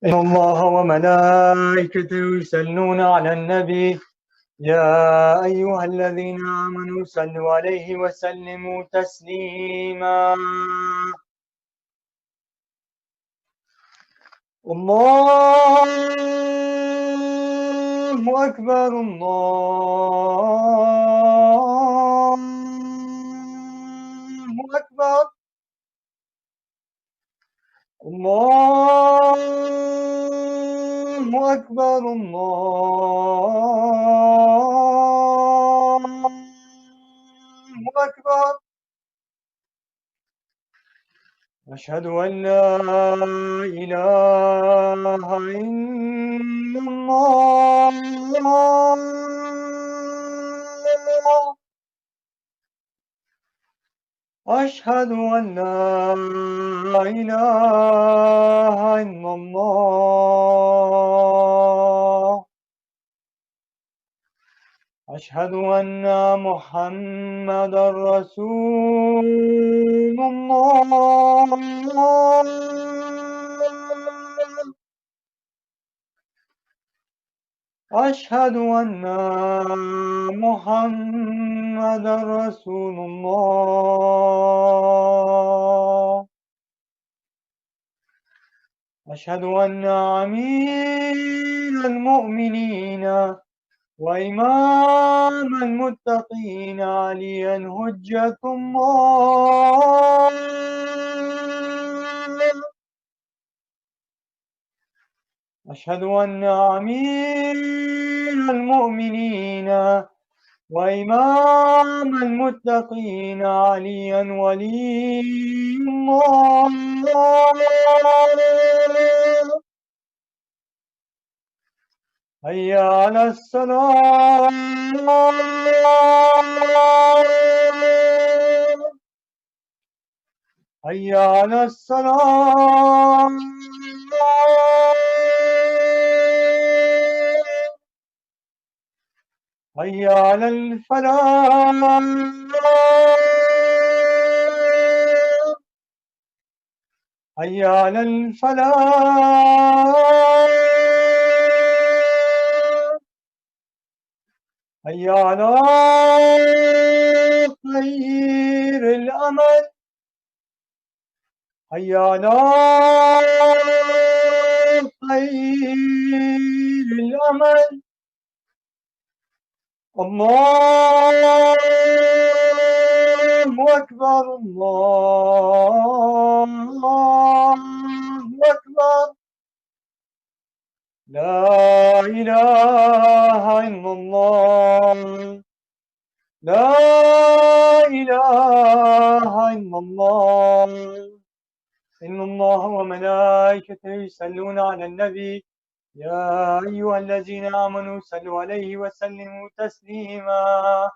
إن الله وملائكته يصلون على النبي يا أيها الذين آمنوا صلوا عليه وسلموا تسليما. الله أكبر، الله أكبر، الله أكبر، الله أكبر. أشهد أن لا إله إلا الله. أشهد أن لا إله إلا الله. أشهد أن محمدا رسول الله. أشهد أن محمدا رسول الله. أشهد أن أمير المؤمنين وإمام المتقين عليا حجة الله أشهد أن أمير المؤمنين وإمام المتقين عليا ولي الله هيا على الصلاة هيا على الصلاة هيا على الفلاح هيا على الفلاح هيا على خير الأمل هيا على خير الأمل الله أكبر الله أكبر لا إله إلا الله لا إله إلا الله إن الله وملائكته يصلون على النبي يا أيها الذين آمنوا صلوا عليه وسلموا تسليما